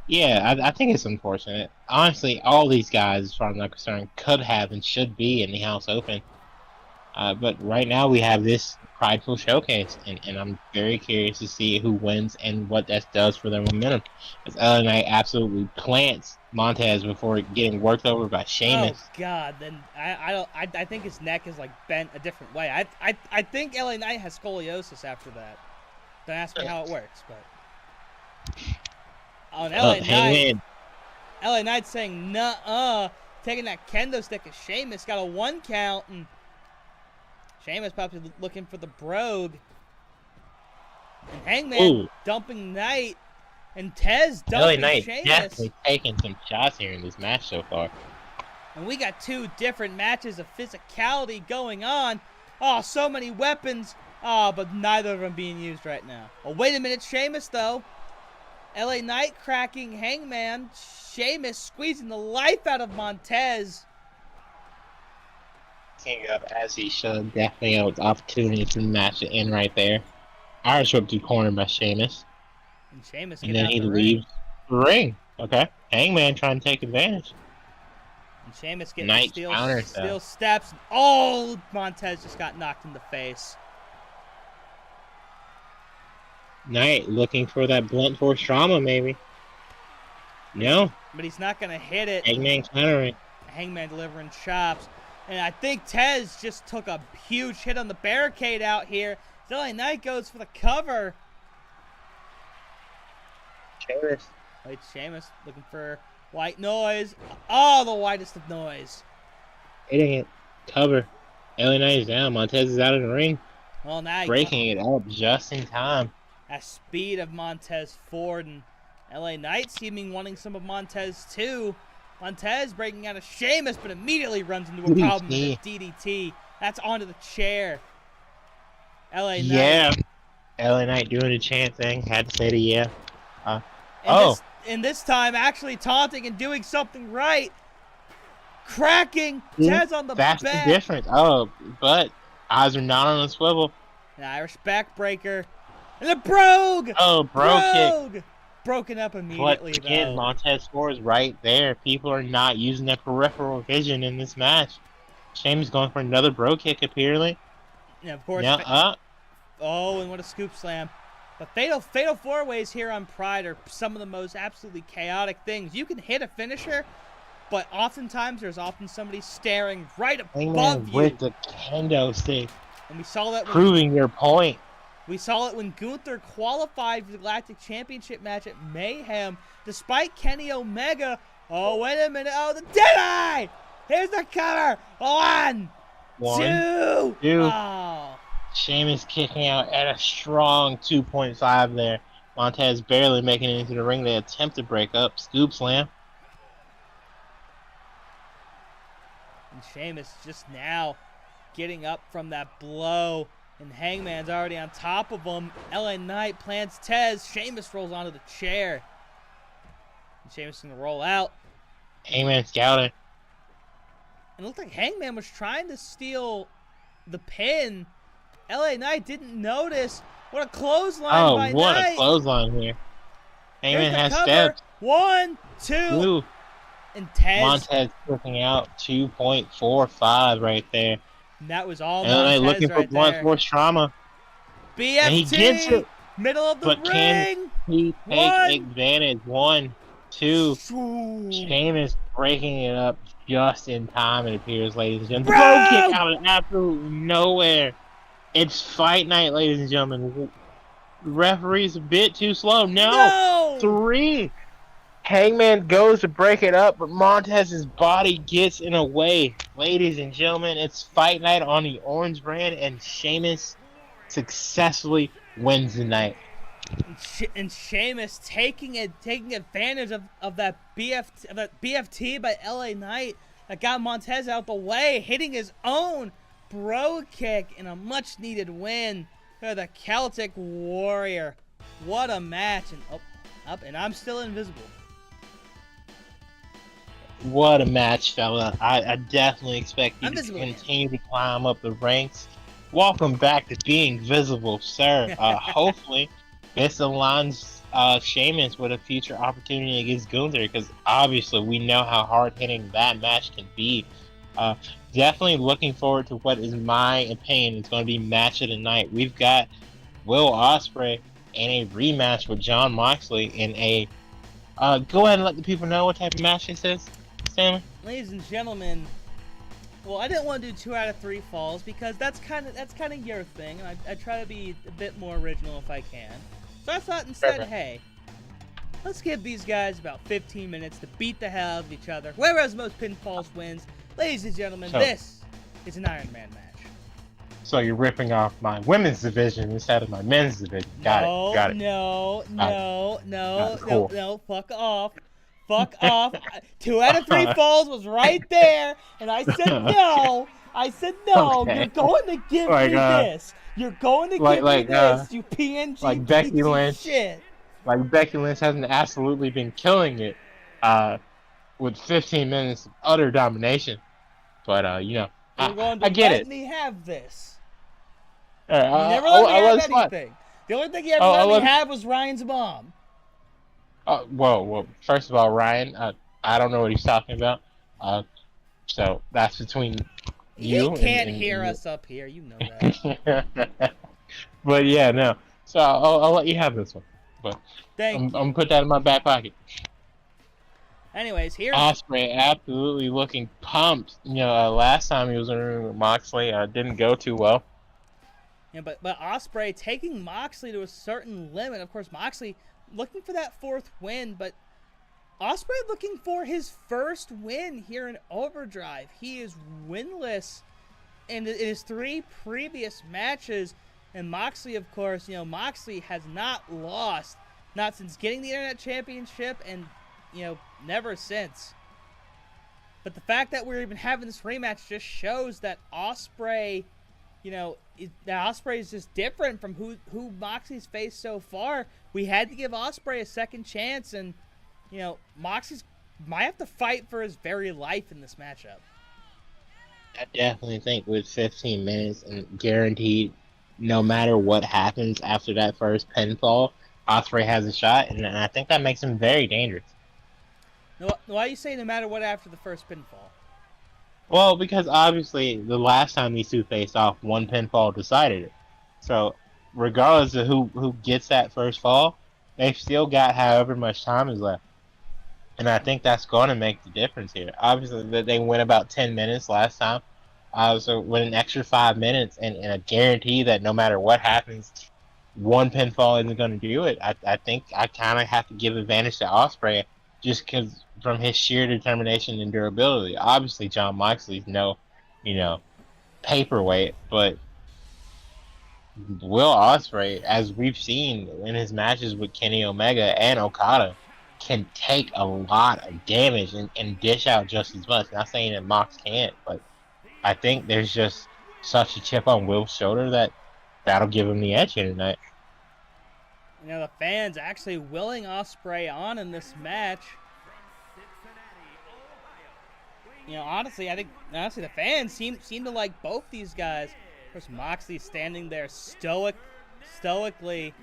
yeah, I think it's unfortunate. Honestly, all these guys, as far as I'm concerned, could have and should be in the House Open. But right now we have this prideful showcase, and I'm very curious to see who wins and what that does for their momentum. As LA Knight absolutely plants Montez before getting worked over by Sheamus. Oh God! Then I think his neck is like bent a different way. I think LA Knight has scoliosis after that. Don't ask me how it works, but on LA Knight saying nuh-uh, taking that kendo stick as Sheamus got a 1 count, and Sheamus probably looking for the brogue. And Hangman dumping Knight, and Tez dumping Knight Sheamus. Definitely taking some shots here in this match so far. And we got 2 different matches of physicality going on. Oh, so many weapons. Oh, but neither of them being used right now. Oh, wait a minute, Sheamus, though. LA Knight cracking Hangman. Sheamus squeezing the life out of Montez. King up as he should. Definitely an opportunity for the match to end right there. Irish whip to corner by Sheamus. And Sheamus and then he leaves the ring. Okay. Hangman trying to take advantage. And Sheamus getting steel steps. Oh, Montez just got knocked in the face. Knight looking for that blunt force trauma, maybe. No. But he's not going to hit it. Hangman countering. Hangman delivering chops. And I think Tez just took a huge hit on the barricade out here. LA Knight goes for the cover. Sheamus. Wait, Sheamus looking for white noise. Oh, the whitest of noise. Hitting it. Cover. LA Knight is down. Montez is out of the ring. Well, now breaking it up just in time. At speed of Montez Ford, and LA Knight seeming wanting some of Montez too. Montez breaking out of Sheamus, but immediately runs into a problem with a DDT. That's onto the chair. LA Knight. Yeah. LA Knight doing the chant thing. Had to say the yeah. Uh, And oh, this time, actually taunting and doing something right. Cracking Tez on the that's back. the difference. Oh, but eyes are not on the swivel. An Irish backbreaker. And the brogue! Oh, bro kick. Broken up But immediately, again, though. Montez scores right there. People are not using their peripheral vision in this match. Shame's going for another bro kick, apparently. And of course, Yeah, oh, and what a scoop slam. But fatal four-ways here on Pride are some of the most absolutely chaotic things. You can hit a finisher, but oftentimes there's somebody staring right above you. with the kendo stick. And we saw that proving your point. We saw it when Gunther qualified for the Galactic Championship match at Mayhem, despite Kenny Omega. Oh, wait a minute. Oh, the Deadeye! Here's the cover. One, two. Oh. Sheamus kicking out at a strong 2.5 there. Montez barely making it into the ring. They attempt to break up. Scoop slam. And Sheamus just now getting up from that blow. And Hangman's already on top of him. LA Knight plants Tez. Sheamus rolls onto the chair. And Sheamus going to roll out. Hangman scouting. And it looked like Hangman was trying to steal the pin. LA Knight didn't notice. What a clothesline by Knight. Oh, what a clothesline here. Hangman has cover. steps. 1, 2. And Tez. Montez kicking out 2.45 right there. And that was all LA Montez looking for blunt force trauma. BFT. And he gets it. Middle of the ring. Can he take advantage? 1, 2. Sheamus breaking it up just in time, it appears, ladies and gentlemen. Bro kick out of absolutely nowhere. It's fight night, ladies and gentlemen. The referee's a bit too slow. No! 3. Hangman goes to break it up, but Montez's body gets in the way. Ladies and gentlemen, it's fight night on the Orange brand, and Sheamus successfully wins the night. And Sheamus taking advantage of that BFT by LA Knight that got Montez out the way, hitting his own bro kick in a much needed win for the Celtic Warrior. What a match! And up, and I'm still invisible. What a match, fella. I definitely expect you to continue to climb up the ranks. Welcome back to being visible, sir. Hopefully, this aligns Sheamus with a future opportunity against Gunther, because obviously we know how hard-hitting that match can be. Definitely looking forward to what is my opinion is going to be match of the night. We've got Will Ospreay in a rematch with Jon Moxley in a... go ahead and let the people know what type of match this is, Stanley. Ladies and gentlemen, well, I didn't want to do 2 out of 3 falls because that's kind of your thing, and I try to be a bit more original if I can. So I thought instead, hey, let's give these guys about 15 minutes to beat the hell out of each other. Whoever has the most pinfalls wins. Ladies and gentlemen, this is an Iron Man match. So you're ripping off my women's division instead of my men's division. Got it. No, fuck off. Fuck off. 2 out of 3 falls was right there, and I said no. I said no. Okay. You're going to give me this. You're going to give me this, you PNG like Becky Lynch. Shit. Like Becky Lynch hasn't absolutely been killing it with 15 minutes of utter domination. But, I get it. Let me have this. You never let me have anything. The only thing you ever let me have was Ryan's mom. Well, first of all, Ryan, I don't know what he's talking about. So that's between you. He can't hear us up here. You know that. But yeah, no. So I'll let you have this one. But I'm gonna put that in my back pocket. Anyways, here Ospreay absolutely looking pumped. Last time he was in the room with Moxley, didn't go too well. Yeah, but Ospreay taking Moxley to a certain limit. Of course, Moxley looking for that 4th win, but Ospreay looking for his first win here in Overdrive. He is winless in his 3 previous matches, and Moxley, of course, Moxley has not lost, not since getting the Internet Championship, and never since. But the fact that we're even having this rematch just shows that Ospreay the Ospreay is just different from who Moxley's faced so far. We had to give Ospreay a second chance, and Moxley's might have to fight for his very life in this matchup. I definitely think with 15 minutes and guaranteed, no matter what happens after that first pinfall, Ospreay has a shot, and I think that makes him very dangerous. Why do you say no matter what after the first pinfall? Well, because obviously the last time these two faced off, one pinfall decided it. So, regardless of who gets that first fall, they've still got however much time is left. And I think that's going to make the difference here. Obviously, they went about 10 minutes last time. So, with an extra 5 minutes and a guarantee that no matter what happens, one pinfall isn't going to do it, I think I kind of have to give advantage to Ospreay just because from his sheer determination and durability. Obviously, Jon Moxley's no, paperweight, but Will Ospreay, as we've seen in his matches with Kenny Omega and Okada, can take a lot of damage and dish out just as much. Not saying that Mox can't, but I think there's just such a chip on Will's shoulder that'll give him the edge here tonight. The fans actually willing Ospreay on in this match. Honestly, I think the fans seem to like both these guys. Of course, Moxley standing there stoically.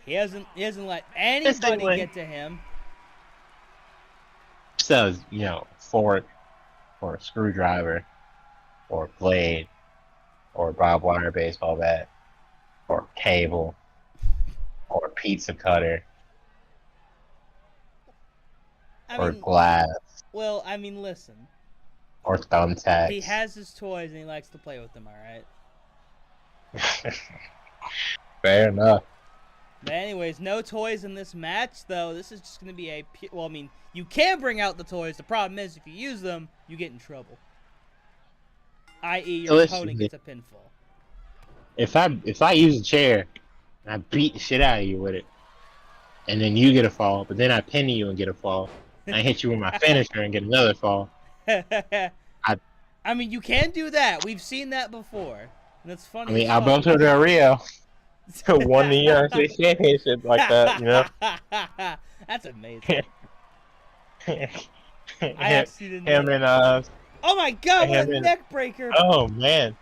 He hasn't let anybody get to him. So, fork or a screwdriver or a blade or a barbed wire baseball bat or a table or a pizza cutter or glass. Well, listen. Or thumbtacks. He has his toys and he likes to play with them, alright? Fair enough. But anyways, no toys in this match, though. This is just going to be you can bring out the toys. The problem is, if you use them, you get in trouble. I.e., your opponent gets a pinfall. If I use a chair, and I beat the shit out of you with it, and then you get a fall, but then I pin you and get a fall, and I hit you with my finisher and get another fall. You can do that. We've seen that before. And it's funny. Alberto Del Rio won the United States Championship like that, That's amazing. I actually didn't him know. Oh my god, what a neck breaker! Oh man.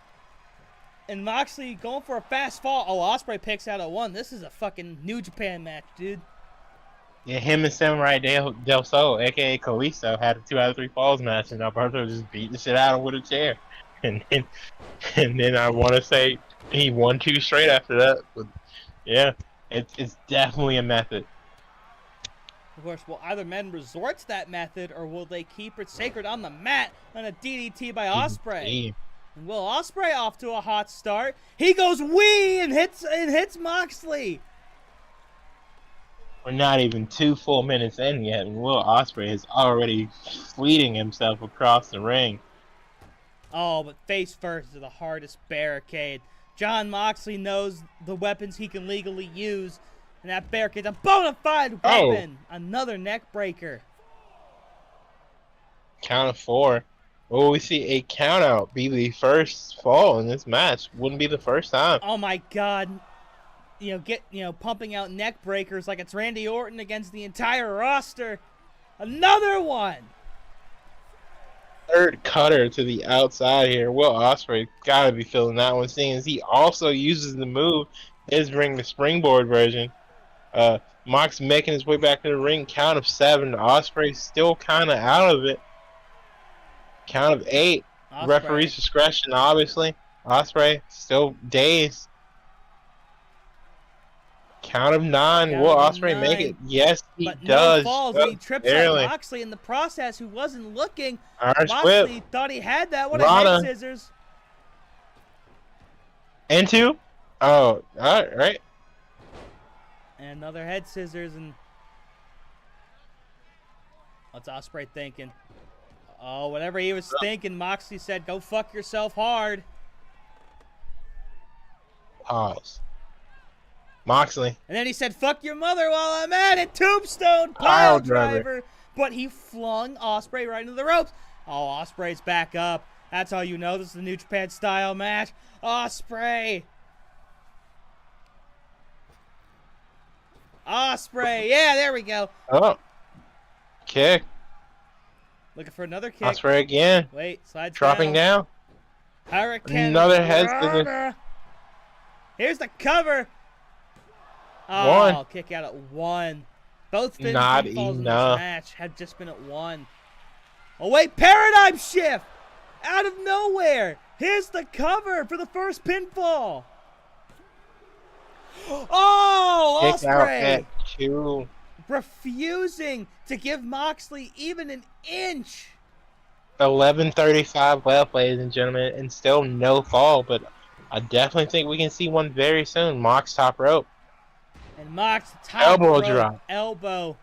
And Moxley going for a fast fall. Oh, Ospreay picks out a 1. This is a fucking New Japan match, dude. Yeah, him and Samurai Del Sol, a.k.a. Kalisto, had a 2 out of 3 falls match, and Alberto just beat the shit out of him with a chair. And then I want to say he won 2 straight after that. But yeah, it's definitely a method. Of course, will either men resort to that method, or will they keep it sacred on the mat on a DDT by Ospreay? And Will Ospreay off to a hot start. He goes wee and hits Moxley. We're not even 2 full minutes in yet, and Will Ospreay is already fleeting himself across the ring. Oh, but face first to the hardest barricade. Jon Moxley knows the weapons he can legally use, and that barricade's a bona fide weapon. Oh. Another neck breaker. Count of 4. Will we see a countout be the first fall in this match? Wouldn't be the first time. Oh my god. Pumping out neck breakers like it's Randy Orton against the entire roster. Another one. Third cutter to the outside here. Will Ospreay gotta be feeling that one, seeing as he also uses the move, his ring, the springboard version. Mox making his way back to the ring. Count of 7. Ospreay still kind of out of it. Count of 8. Ospreay. Referee's discretion, obviously. Ospreay still dazed. Count of 9. Will Ospreay make it? Yes, he does. No falls. He trips out Moxley in the process, who wasn't looking. Irish Moxley whip. Thought he had that. What a head scissors. Into? Oh, all right. And another head scissors. And what's Ospreay thinking? Oh, whatever he was thinking, Moxley said, "Go fuck yourself hard." Pause. Moxley. And then he said, "Fuck your mother while I'm at it." Tombstone pile driver. But he flung Ospreay right into the ropes. Oh, Ospreay's back up. That's how you know this is the New Japan style match. Ospreay. Ospreay. Yeah, there we go. Oh. Kick. Looking for another kick. Ospreay again. Wait, slides Dropping down. Hurricane. Another head. Here's the cover. Oh, One. kick out at 1. Both Finn's Not pinfalls in this enough. match have just been at 1. Oh, wait, paradigm shift. Out of nowhere. Here's the cover for the first pinfall. Oh, Kick out Ospreay. at 2. Refusing to give Moxley even an inch. 11:35 left, ladies and gentlemen, and still no fall, but I definitely think we can see one very soon. Mox top rope. And Mox top Elbow rope, drop. elbow.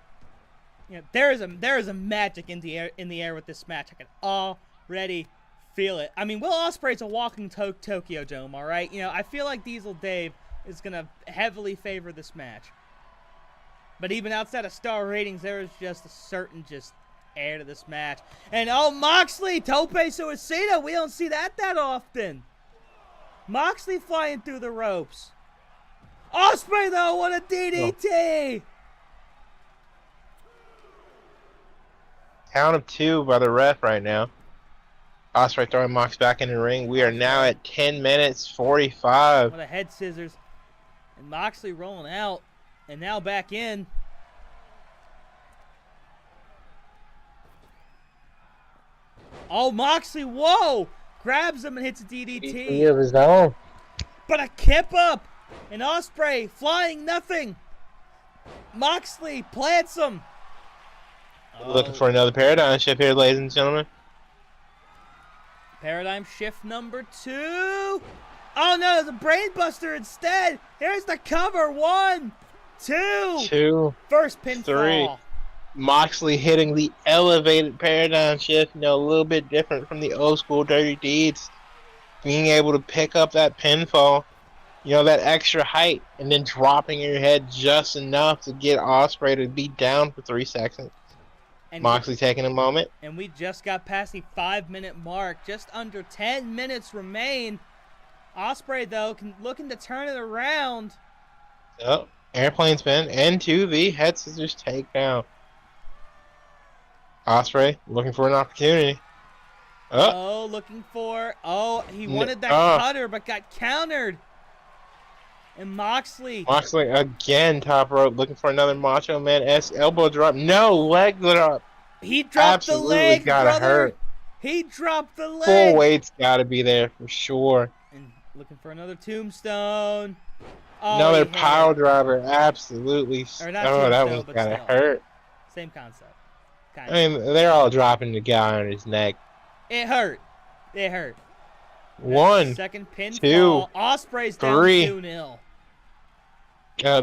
You know, there is a magic in the air with this match. I can already feel it. I mean, Will Ospreay's a walking Tokyo Dome, all right? You know, I feel like Diesel Dave is gonna heavily favor this match. But even outside of star ratings, there is just a certain air to this match. And oh, Moxley, tope suicida. We don't see that often. Moxley flying through the ropes. Ospreay, though, what a DDT! Count of 2 by the ref right now. Ospreay throwing Mox back in the ring. We are now at 10 minutes 45. What a head scissors. And Moxley rolling out. And now back in. Oh, Moxley, whoa! Grabs him and hits a DDT. Of his own. But a kip up! And Ospreay flying nothing. Moxley plants him. Looking for another paradigm shift here, ladies and gentlemen. Paradigm shift number 2. Oh no, there's a brainbuster instead. Here's the cover. 1, 2. 2. First pinfall. 3. Moxley hitting the elevated paradigm shift, you know, a little bit different from the old school Dirty Deeds. Being able to pick up that pinfall, you know, that extra height, and then dropping your head just enough to get Ospreay to be down for 3 seconds. And Moxley taking a moment. And we just got past the 5-minute mark. Just under 10 minutes remain. Ospreay, though, looking to turn it around. Oh, airplane spin into the head scissors takedown. Ospreay looking for an opportunity. Oh, looking for... Oh, he wanted that cutter, but got countered. And Moxley again, top rope, looking for another Macho Man-esque elbow drop. No, leg drop. He dropped the leg, gotta brother. Hurt. He dropped the leg. Full weight's gotta be there for sure. And looking for another tombstone. Oh, another pile driver, absolutely. Or not that one's gotta hurt. Same concept. I mean, they're all dropping the guy on his neck. It hurt. It hurt. 1, second pinfall. 2, Ospreay's down 3. 2-0.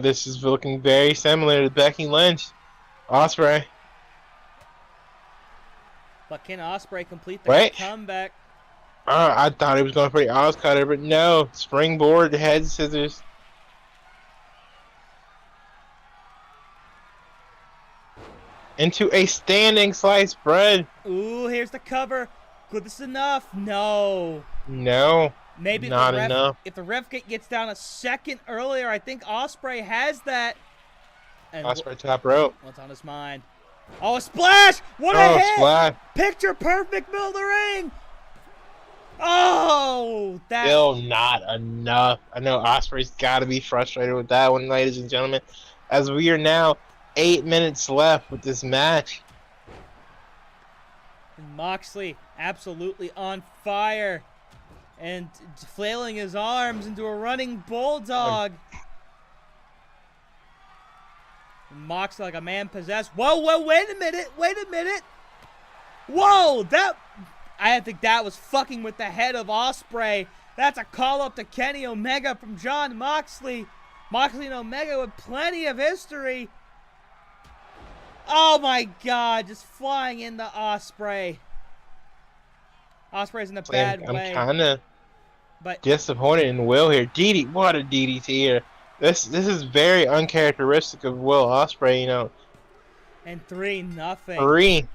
This is looking very similar to Becky Lynch. Ospreay. But can Ospreay complete the comeback? I thought he was going for the Oz cutter, but no. Springboard, head scissors. Into a standing sliced bread. Ooh, here's the cover. Could this enough? No. No. Maybe not enough. If the ref gets down a second earlier, I think Ospreay has that. And Ospreay top rope. What's on his mind? Oh, a splash! What a hit! Splash. Picture perfect, middle of the ring. Oh, that. Still not enough. I know Ospreay's got to be frustrated with that one, ladies and gentlemen. As we are now 8 minutes left with this match. And Moxley absolutely on fire. And flailing his arms into a running bulldog. And Moxley like a man possessed. Whoa, wait a minute. Whoa, I think that was fucking with the head of Ospreay. That's a call up to Kenny Omega from Jon Moxley. Moxley and Omega with plenty of history. Oh my God, just flying into Ospreay. Ospreay's in a bad way. I'm kind of disappointed in Will here. What a DDT here. This is very uncharacteristic of Will Ospreay, you know. And 3-0.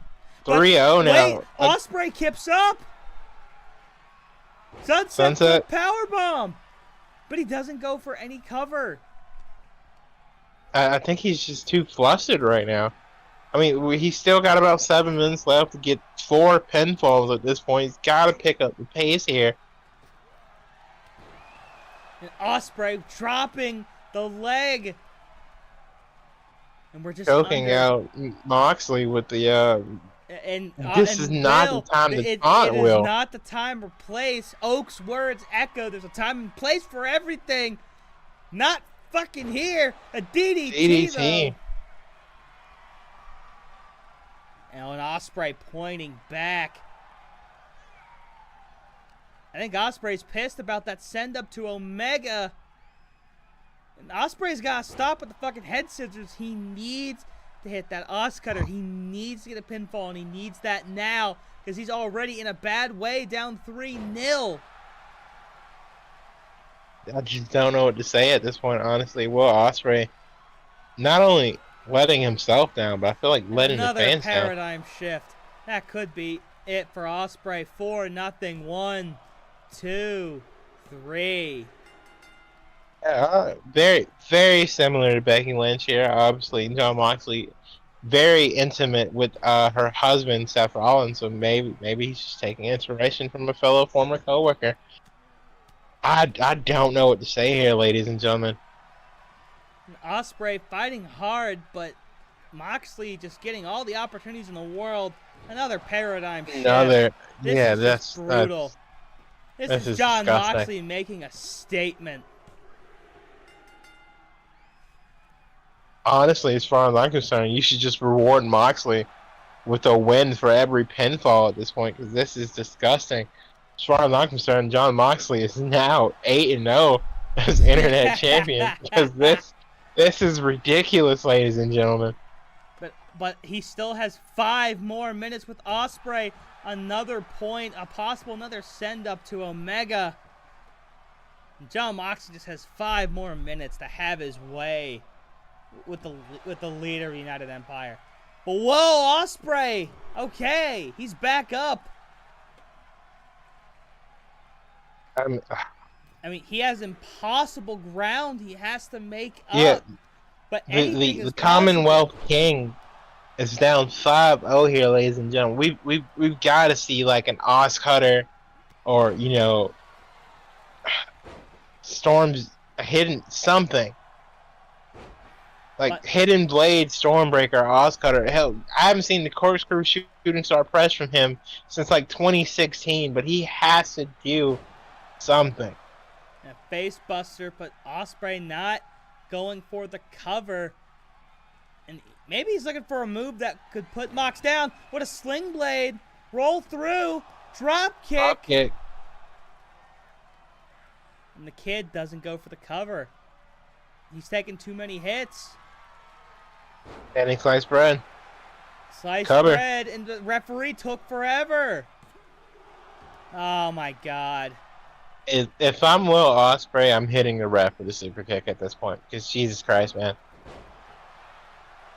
3-0 now. Ospreay kips up. Sunset powerbomb. But he doesn't go for any cover. I think he's just too flustered right now. I mean, he's still got about 7 minutes left to get 4 pinfalls at this point. He's got to pick up the pace here. And Ospreay dropping the leg. And we're just choking out Moxley with the this is not the time to taunt, Will. It is not the time or place. Oak's words echo. There's a time and place for everything. Not fucking here. A DDT. Though. And Ospreay pointing back. I think Ospreay's pissed about that send up to Omega. And Ospreay's got to stop with the fucking head scissors. He needs to hit that Cutter. He needs to get a pinfall, and he needs that now because he's already in a bad way, down 3-0. I just don't know what to say at this point, honestly. Will Ospreay not only letting himself down, but I feel like letting the fans down. Another paradigm shift. That could be it for Ospreay. 4-0. 1, 2, 3. Very, very similar to Becky Lynch here. Obviously, Jon Moxley, very intimate with her husband, Seth Rollins. So maybe he's just taking inspiration from a fellow former coworker. I don't know what to say here, ladies and gentlemen. Ospreay fighting hard, but Moxley just getting all the opportunities in the world. Another paradigm shift. That's brutal. This is Jon disgusting. Moxley making a statement. Honestly, as far as I'm concerned, you should just reward Moxley with a win for every pinfall at this point, because this is disgusting. As far as I'm concerned, Jon Moxley is now 8-0 as Internet Champion, because this is ridiculous, ladies and gentlemen. But he still has 5 more minutes with Ospreay. Another point, another send up to Omega. Jon Moxley just has 5 more minutes to have his way with the leader of the United Empire. But whoa, Ospreay! Okay, he's back up. I mean, he has impossible ground he has to make up. Yeah, but the Commonwealth King is down 5-0 here, ladies and gentlemen. We've got to see like an Cutter, or Storm's hidden something. Like Hidden Blade, Stormbreaker, Cutter. Hell, I haven't seen the corkscrew shooting star press from him since like 2016, but he has to do something. A face buster, but Ospreay not going for the cover. And maybe he's looking for a move that could put Mox down. What a sling blade. Roll through. Drop kick. And the kid doesn't go for the cover. He's taking too many hits. Standing sliced bread. Sliced bread, and the referee took forever. Oh my God. If I'm Will Ospreay, I'm hitting the ref with a super kick at this point. Because Jesus Christ, man.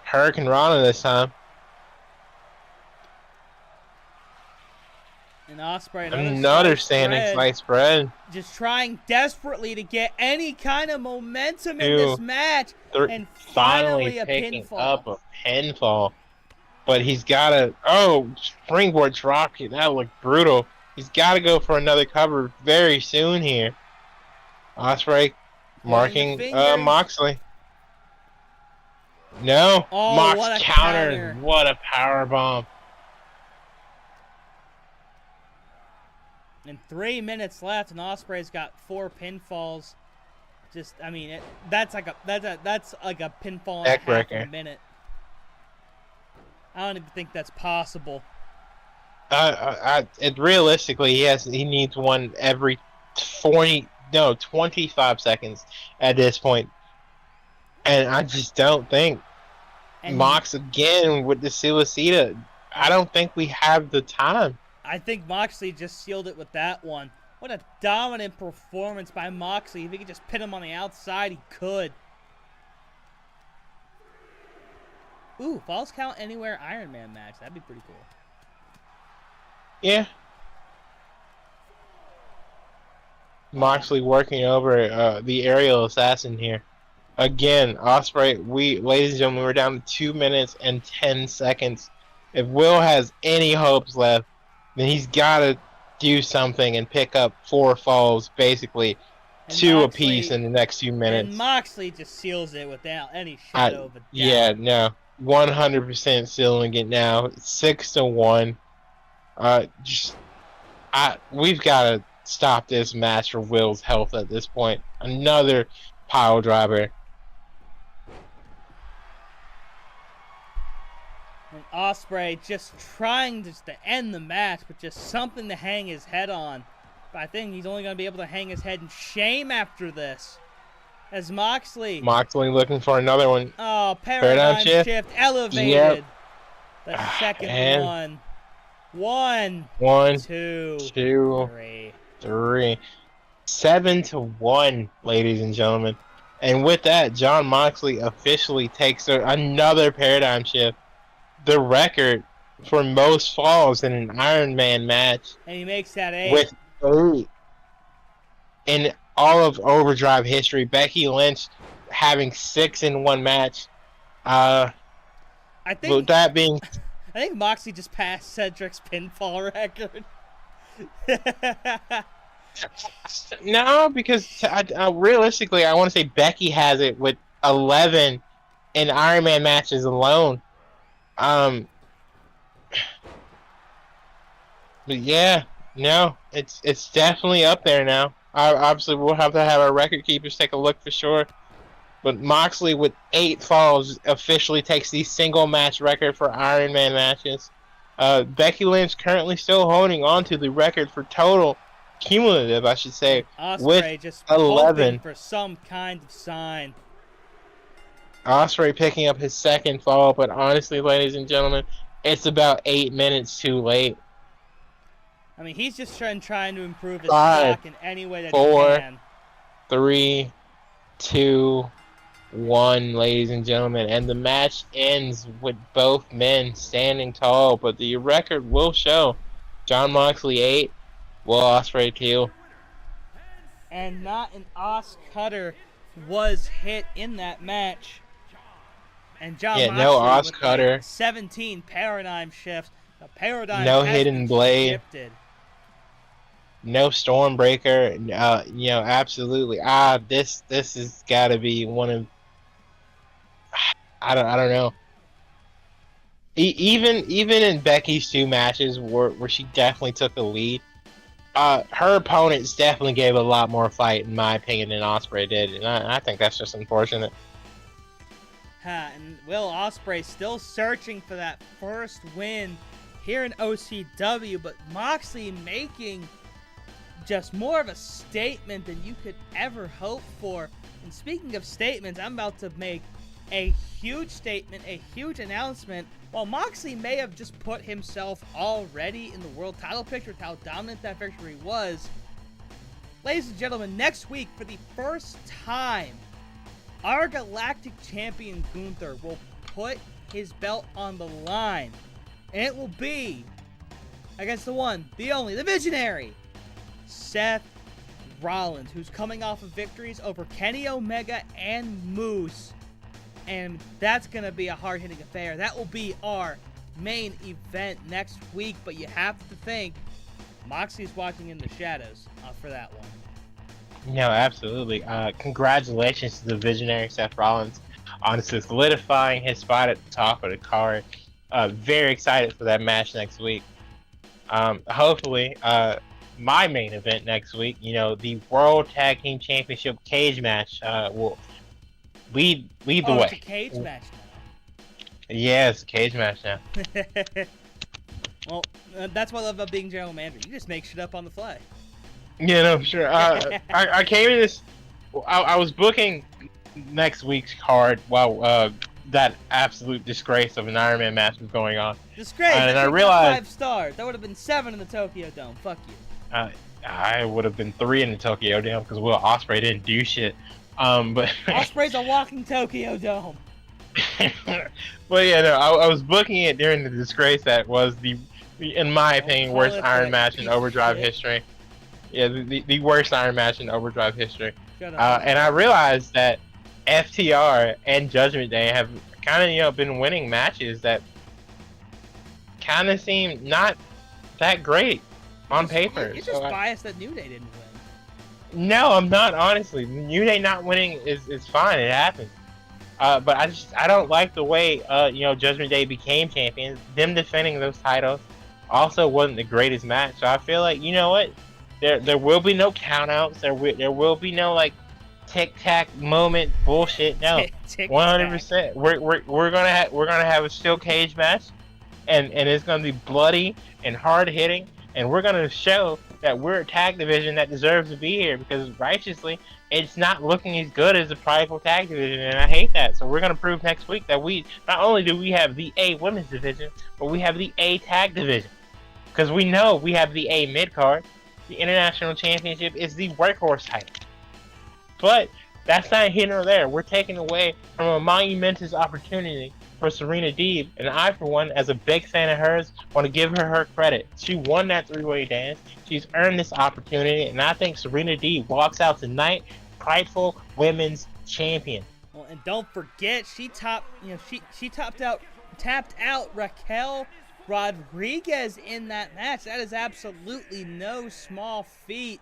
Hurricane Rana this time. And Ospreay, another standing sliced bread. Just trying desperately to get any kind of momentum in this match. And finally a picking pinfall. Up a pinfall. But he's got to... Oh, springboard drop kick. That looked brutal. He's got to go for another cover very soon here. Ospreay marking Moxley. No. Oh, Mox counter. What a power bomb. And 3 minutes left, and Ospreay's got 4 pinfalls. Just, I mean, that's like a pinfall in half a minute. I don't even think that's possible. Realistically, he needs one every 25 seconds at this point. And I just don't think Mox again with the Suicida. I don't think we have the time. I think Moxley just sealed it with that one. What a dominant performance by Moxley. If he could just pin him on the outside, he could. Ooh, Falls Count Anywhere Iron Man match. That'd be pretty cool. Yeah. Moxley working over the aerial assassin here. Again, Ospreay, ladies and gentlemen, we're down to 2 minutes and 10 seconds. If Will has any hopes left, then he's got to do something and pick up 4 falls, basically, And 2 apiece in the next few minutes. And Moxley just seals it without any shadow of a doubt. Yeah, no. 100% sealing it now. 6-1. We've got to stop this match for Will's health at this point. Another pile driver. And Ospreay just trying to end the match with just something to hang his head on. But I think he's only going to be able to hang his head in shame after this. As Moxley looking for another one. Oh, paradigm shift elevated. Yep. The second one. 1, 2, 3. 7-1, ladies and gentlemen. And with that, Jon Moxley officially takes another paradigm shift. The record for most falls in an Iron Man match. And he makes that 8. With 8. In all of Overdrive history, Becky Lynch having 6 in one match. I think Moxley just passed Cedric's pinfall record. No, because realistically, I want to say Becky has it with 11 in Iron Man matches alone. But yeah, no, it's definitely up there now. Obviously, we'll have to have our record keepers take a look for sure. But Moxley with 8 falls officially takes the single match record for Iron Man matches. Becky Lynch currently still holding on to the record for total cumulative, I should say, Ospreay with just 11 for some kind of sign. Ospreay picking up his 2nd fall, but honestly, ladies and gentlemen, it's about 8 minutes too late. I mean, he's just trying to improve his stock in any way that he can. 3, 2, 1, ladies and gentlemen, and the match ends with both men standing tall, but the record will show Jon Moxley 8, Will Ospreay 2. And not an Os Cutter was hit in that match. And Jon Moxley no Os Cutter. 17 paradigm shifts. The paradigm no hidden blade. Shifted. No Stormbreaker. Absolutely. This has got to be one of. I don't know. Even in Becky's 2 matches where she definitely took the lead, her opponents definitely gave a lot more fight, in my opinion, than Ospreay did, and I think that's just unfortunate. And Will Ospreay still searching for that first win here in OCW, but Moxley making just more of a statement than you could ever hope for. And speaking of statements, I'm about to make a huge statement, a huge announcement. While Moxley may have just put himself already in the world title picture with how dominant that victory was, ladies and gentlemen, next week, for the first time, our Galactic Champion Gunther will put his belt on the line. And it will be against the one, the only, the visionary, Seth Rollins, who's coming off of victories over Kenny Omega and Moose. And that's going to be a hard-hitting affair. That will be our main event next week. But you have to think Moxley's watching in the shadows for that one. No, absolutely. Congratulations to the visionary Seth Rollins on solidifying his spot at the top of the card. Very excited for that match next week. Hopefully, my main event next week, the World Tag Team Championship cage match will lead the way. It's a cage match now. Yeah, it's a cage match now. Well, that's what I love about being general manager. You just make shit up on the fly. Yeah, no, sure. I came in this. I was booking next week's card while that absolute disgrace of an Iron Man match was going on. Disgrace. And I realized 5 stars. That would have been 7 in the Tokyo Dome. Fuck you. I would have been 3 in the Tokyo Dome because Will Ospreay didn't do shit. But Ospreay's a walking Tokyo Dome. Well, yeah, no, I was booking it during the disgrace that was in my opinion, worst Iron match in Overdrive history. Yeah, the worst Iron match in Overdrive history. Shut up. And I realized that FTR and Judgment Day have kind of been winning matches that kind of seem not that great on paper. You're just biased that New Day didn't win. No, I'm not, honestly. New Day not winning is fine. It happens. But I don't like the way Judgment Day became champions. Them defending those titles also wasn't the greatest match. So I feel like, you know what? There will be no countouts. There will be no like tic tac moment bullshit. No, 100%. We're gonna have a steel cage match, and it's gonna be bloody and hard hitting, and we're gonna show that we're a tag division that deserves to be here, because righteously it's not looking as good as the prideful tag division, and I hate that. So we're gonna prove next week that we not only do we have the A women's division, but we have the A tag division, because we know we have the A mid card. The International Championship is the workhorse title. But that's not here nor there. We're taking away from a monumentous opportunity for Serena Deeb, and I, for one, as a big fan of hers, want to give her credit. She won that three-way dance. She's earned this opportunity, and I think Serena Deeb walks out tonight prideful women's champion. Well, and don't forget, she tapped out Raquel Rodriguez in that match. That is absolutely no small feat.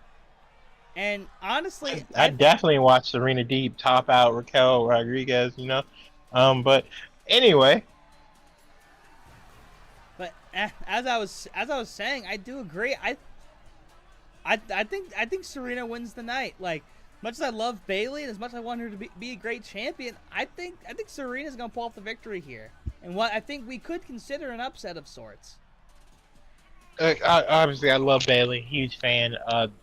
And honestly, I definitely watched Serena Deeb top out Raquel Rodriguez, but anyway. But as I was saying, I do agree. I think Serena wins the night. Like, much as I love Bayley and as much as I want her to be a great champion, I think Serena's gonna pull off the victory here. And what I think we could consider an upset of sorts. Obviously, I love Bayley. Huge fan.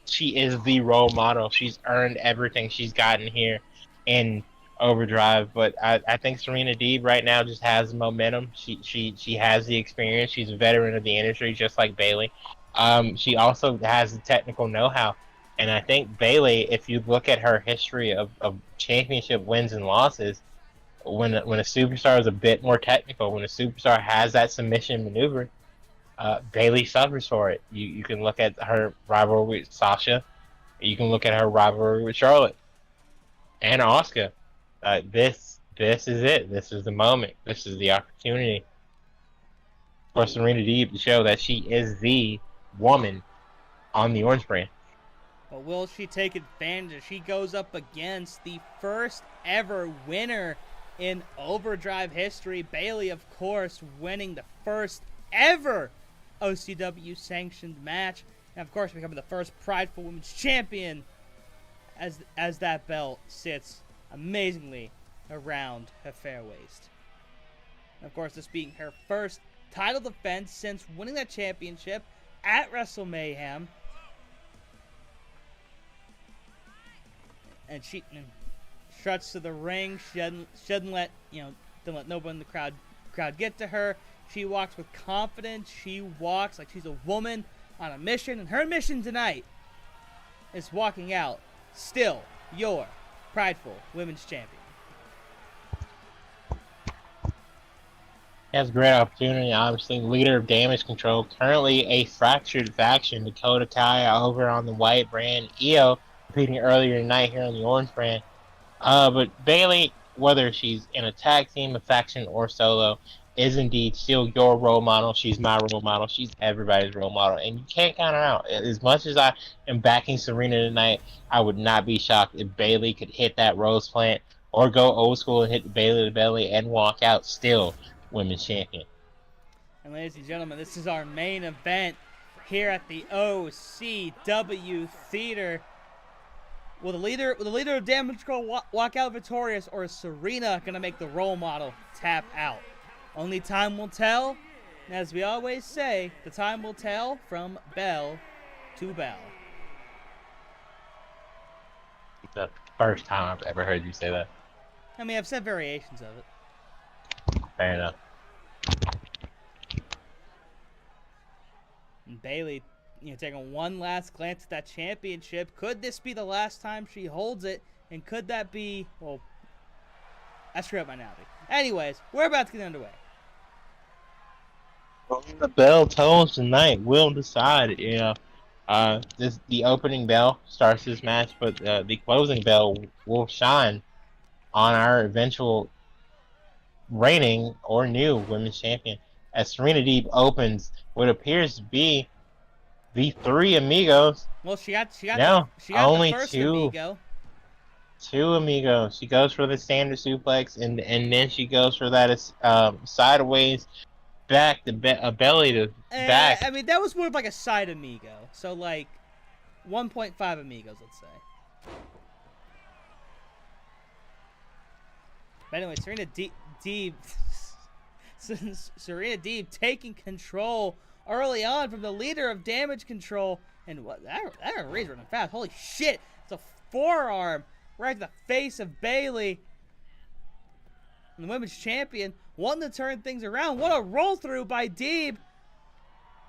She is the role model. She's earned everything she's gotten here in Overdrive. But I think Serena Deeb right now just has momentum. She has the experience. She's a veteran of the industry, just like Bayley. She also has the technical know-how. And I think Bayley, if you look at her history of championship wins and losses, when a superstar is a bit more technical, when a superstar has that submission maneuver, Bayley suffers for it. You can look at her rivalry with Sasha. You can look at her rivalry with Charlotte and Asuka. This is it. This is the moment. This is the opportunity for Serena Deeb to show that she is the woman on the Orange brand. But will she take advantage? She goes up against the first ever winner in Overdrive history. Bayley, of course, winning the first ever OCW sanctioned match, and of course becoming the first prideful women's champion as that belt sits amazingly around her fair waist. And of course, this being her first title defense since winning that championship at Wrestle Mayhem. And she struts to the ring. She doesn't let nobody in the crowd get to her. She walks with confidence. She walks like she's a woman on a mission. And her mission tonight is walking out still your prideful women's champion. Has a great opportunity. Obviously, leader of Damage Control. Currently a fractured faction. Dakota Kai over on the white brand. Io competing earlier tonight here on the orange brand. But Bayley, whether she's in a tag team, a faction, or solo, is indeed still your role model. She's my role model. She's everybody's role model. And you can't count her out. As much as I am backing Serena tonight, I would not be shocked if Bayley could hit that rose plant or go old school and hit Bayley to the belly and walk out still women's champion. And ladies and gentlemen, this is our main event here at the OCW Theater. Will the leader of Damage Control walk out victorious, or is Serena going to make the role model tap out? Only time will tell. And as we always say, the time will tell from bell to bell. It's the first time I've ever heard you say that. I mean, I've said variations of it. Fair enough. And Bayley, taking one last glance at that championship. Could this be the last time she holds it? And could that be, well, I screwed up my analogy. Anyways, we're about to get underway. Well, the bell tolls tonight. We'll decide. The opening bell starts this match, but the closing bell will shine on our eventual reigning or new women's champion as Serena Deeb opens what appears to be the three amigos. Well, she got No, the only first amigo. two amigos. She goes for the standard suplex, and then she goes for that sideways back to belly to back. I mean, that was more of like a side amigo. So like 1.5 amigos, let's say. But anyway, Deeb Serena Deeb taking control early on from the leader of Damage Control, and what that Ray's running fast. Holy shit! It's a forearm right to the face of Bayley, the women's champion, wanting to turn things around. What a roll through by Deeb,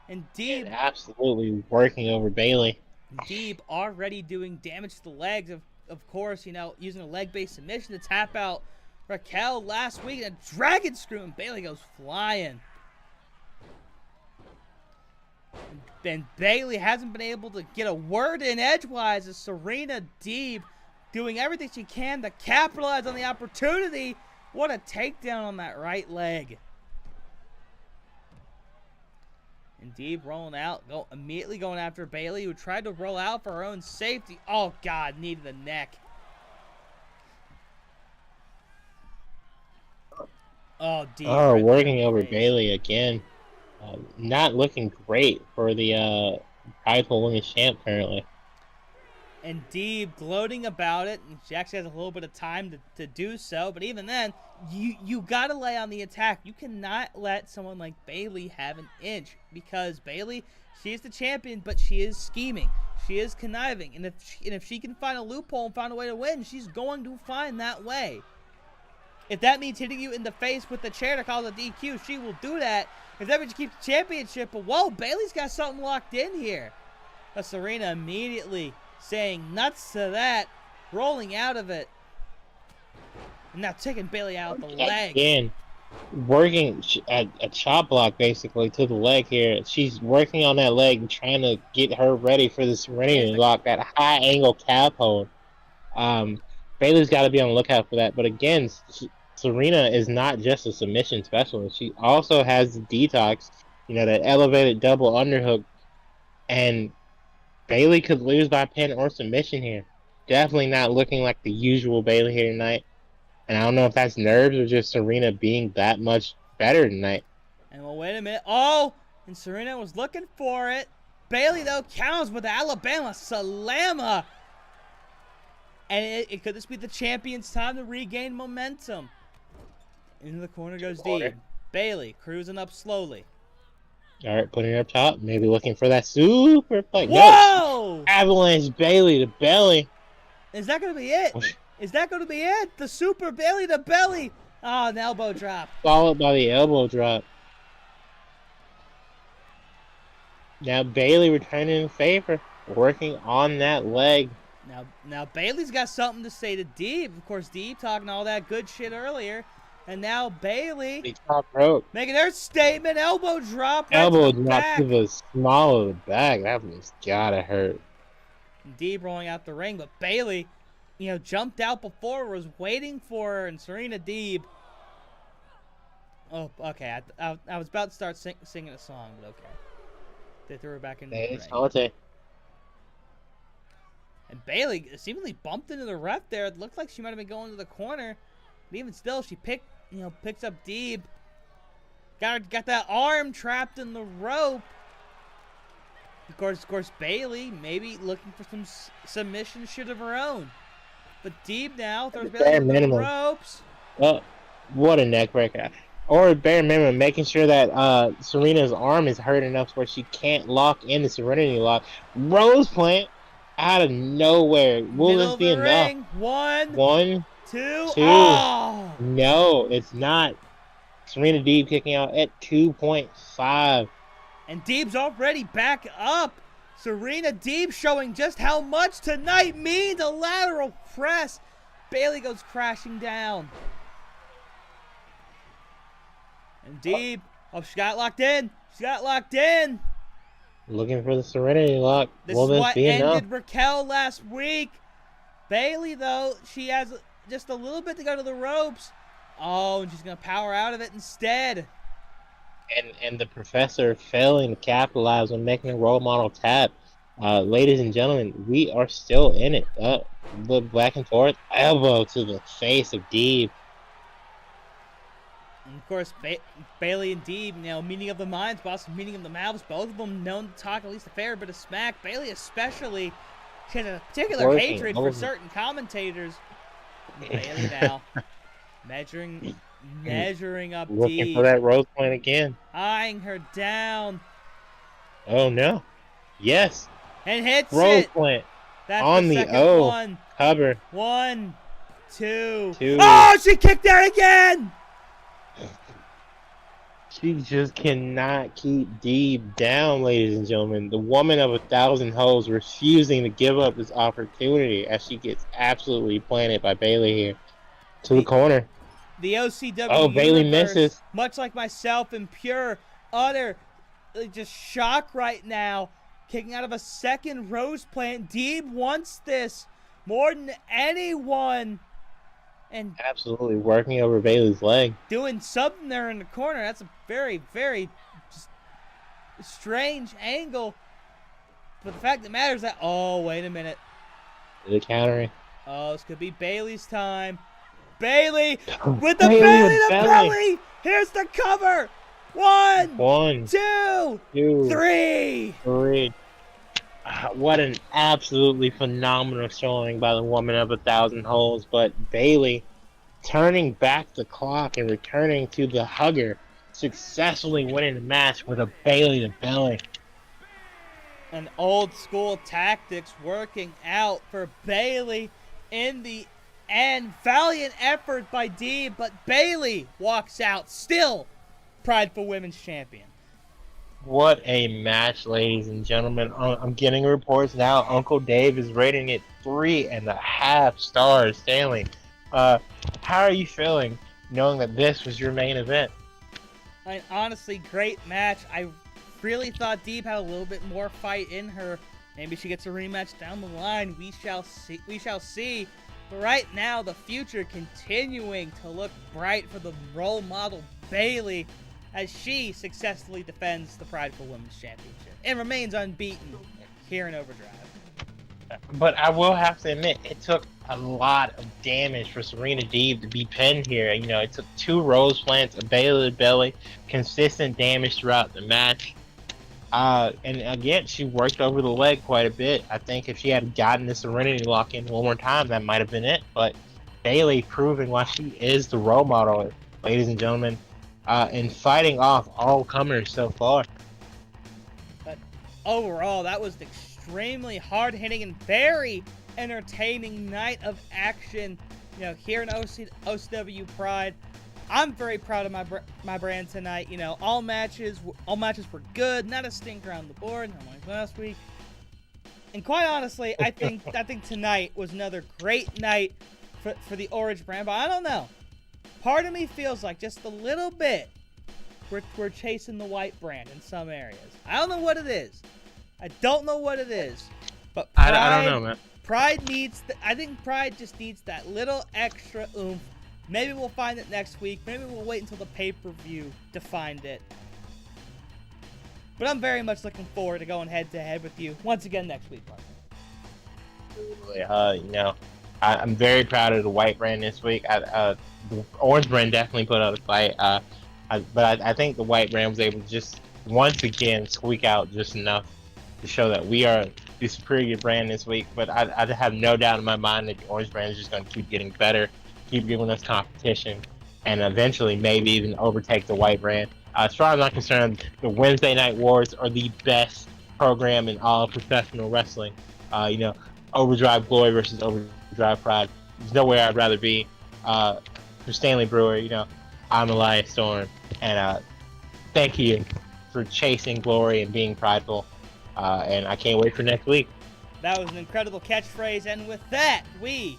and Deeb absolutely working over Bayley. Deeb already doing damage to the legs of course, you know, using a leg-based submission to tap out Raquel last week, and a dragon screw, and Bayley goes flying. And Bayley hasn't been able to get a word in edgewise as Serena Deeb doing everything she can to capitalize on the opportunity. What a takedown on that right leg. And Deeb rolling out, immediately going after Bayley, who tried to roll out for her own safety. Oh, God, knee to the neck. Oh, Deeb. Oh, working over Bayley again. Not looking great for the title women's champ currently. And Deeb gloating about it, and she actually has a little bit of time to do so. But even then, you gotta lay on the attack. You cannot let someone like Bayley have an inch, because Bayley, she is the champion, but she is scheming, she is conniving, and if she can find a loophole and find a way to win, she's going to find that way. If that means hitting you in the face with the chair to cause a DQ, she will do that. If that means she keeps the championship, but whoa, Bayley's got something locked in here. But Serena immediately saying nuts to that, rolling out of it. And now taking Bayley out the leg. Again, working a chop block basically to the leg here. She's working on that leg and trying to get her ready for the Serenity lock, that high angle calf hold. Bayley's got to be on the lookout for that. But again, Serena is not just a submission specialist. She also has the detox, you know, that elevated double underhook. And Bayley could lose by pin or submission here. Definitely not looking like the usual Bayley here tonight. And I don't know if that's nerves or just Serena being that much better tonight. And well, wait a minute. Oh, and Serena was looking for it. Bayley, though, counts with the Alabama Slammer. And could this be the champion's time to regain momentum? Into the corner goes Deeb. Bayley cruising up slowly. All right, putting her up top. Maybe looking for that super fight. Whoa! No! Avalanche Bayley to belly. Is that going to be it? Is that going to be it? The super Bayley to belly. Oh, an elbow drop. Followed by the elbow drop. Now Bayley returning in favor. Working on that leg. Now Bayley's got something to say to Deeb. Of course, Deeb talking all that good shit earlier. And now Bayley the top rope, making her statement. Elbow drop. Right elbow to the drop back. to the small of the back. That one's gotta hurt. Deeb rolling out the ring, but Bayley, you know, jumped out before, was waiting for her, and Serena Deeb. Oh, okay. I was about to start singing a song, but okay. They threw her back into the ring. And Bayley seemingly bumped into the ref there. It looked like she might have been going to the corner. But even still, she picks up Deeb. Got that arm trapped in the rope. Of course, Bayley maybe looking for some submission shit of her own. But Deeb now throws Bayley into the ropes. Oh, what a neck breaker. Or bare minimum, making sure that Serena's arm is hurt enough where she can't lock in the Serenity lock. Rose plant out of nowhere. Will this be enough? One, two. Oh! No, it's not. Serena Deeb kicking out at 2.5. And Deeb's already back up. Serena Deeb showing just how much tonight means. A lateral press. Bayley goes crashing down. And Deeb, oh, she got locked in. She got locked in. Looking for the Serenity Lock. This Will is this what be enough? ended Raquel last week. Bailey, though, she has just a little bit to go to the ropes. Oh, and she's going to power out of it instead. And the professor failing to capitalize on making a role model tap. Ladies and gentlemen, we are still in it. The back and forth elbow to the face of Deeb. And of course, Bailey and Deeb, meeting of the minds, but also meeting of the mouths. Both of them known to talk at least a fair bit of smack. Bailey especially, she has a particular hatred for certain commentators. Bailey now measuring up Looking Deeb. for that rose point again. Eyeing her down. Oh no. Yes. And hits Rose it. plant. That's On the O. one. Cover. 1, 2. Two. Oh, she kicked out again. She just cannot keep Deeb down, ladies and gentlemen. The woman of 1,000 hoes refusing to give up this opportunity as she gets absolutely planted by Bailey here. To the corner. The OCW Oh, Bailey universe, misses. much like myself, in pure, utter, just shock right now. Kicking out of a second rose plant. Deeb wants this more than anyone. And Absolutely working over Bailey's leg. doing something there in the corner. That's a very, very just strange angle. But the fact that matters that... Oh, wait a minute. The countering. Oh, this could be Bailey's time. Bailey with the Bailey belly with to belly. belly. Here's the cover. 1, 1, 2, 2, 3. 3. What an absolutely phenomenal showing by the woman of 1,000 holes. But Bailey turning back the clock and returning to the hugger, successfully winning the match with a Bailey to belly. And old school tactics working out for Bailey in the end. Valiant effort by Deeb, but Bailey walks out still prideful women's champion. What a match, ladies and gentlemen. I'm getting reports now. Uncle Dave is rating it 3.5 stars. Stanley, how are you feeling knowing that this was your main event? I mean, honestly, great match. I really thought Deeb had a little bit more fight in her. Maybe she gets a rematch down the line. We shall see. But right now, the future continuing to look bright for the role model Bailey as she successfully defends the Prideful Women's Championship and remains unbeaten here in Overdrive. But I will have to admit, it took a lot of damage for Serena Deeb to be pinned here. It took 2 rose plants, a Bailey to belly, consistent damage throughout the match. And again, she worked over the leg quite a bit. I think if she had gotten the Serenity Lock in one more time, that might have been it. But Bailey proving why she is the role model, ladies and gentlemen, and fighting off all comers so far. But overall, that was an extremely hard-hitting and very entertaining night of action. Here in OCW Pride. I'm very proud of my brand tonight. All matches were good. Not a stinker on the board, unlike last week. And quite honestly, I think tonight was another great night for the Orange brand. But I don't know. Part of me feels like just a little bit we're chasing the white brand in some areas. I don't know what it is. I don't know what it is. But Pride, I don't know, man. I think Pride just needs that little extra oomph. Maybe we'll find it next week. Maybe we'll wait until the pay-per-view to find it. But I'm very much looking forward to going head-to-head with you once again next week, Mark. I'm very proud of the white brand this week. The orange brand definitely put out a fight. But I think the white brand was able to just once again squeak out just enough to show that we are the superior brand this week. But I have no doubt in my mind that the orange brand is just going to keep getting better, keep giving us competition, and eventually maybe even overtake the white brand. As far as I'm not concerned, the Wednesday Night Wars are the best program in all of professional wrestling. Overdrive Glory versus Overdrive Pride. There's nowhere I'd rather be. For Stanley Brewer, I'm Elias Storm, and thank you for chasing glory and being prideful. And I can't wait for next week. That was an incredible catchphrase, and with that, we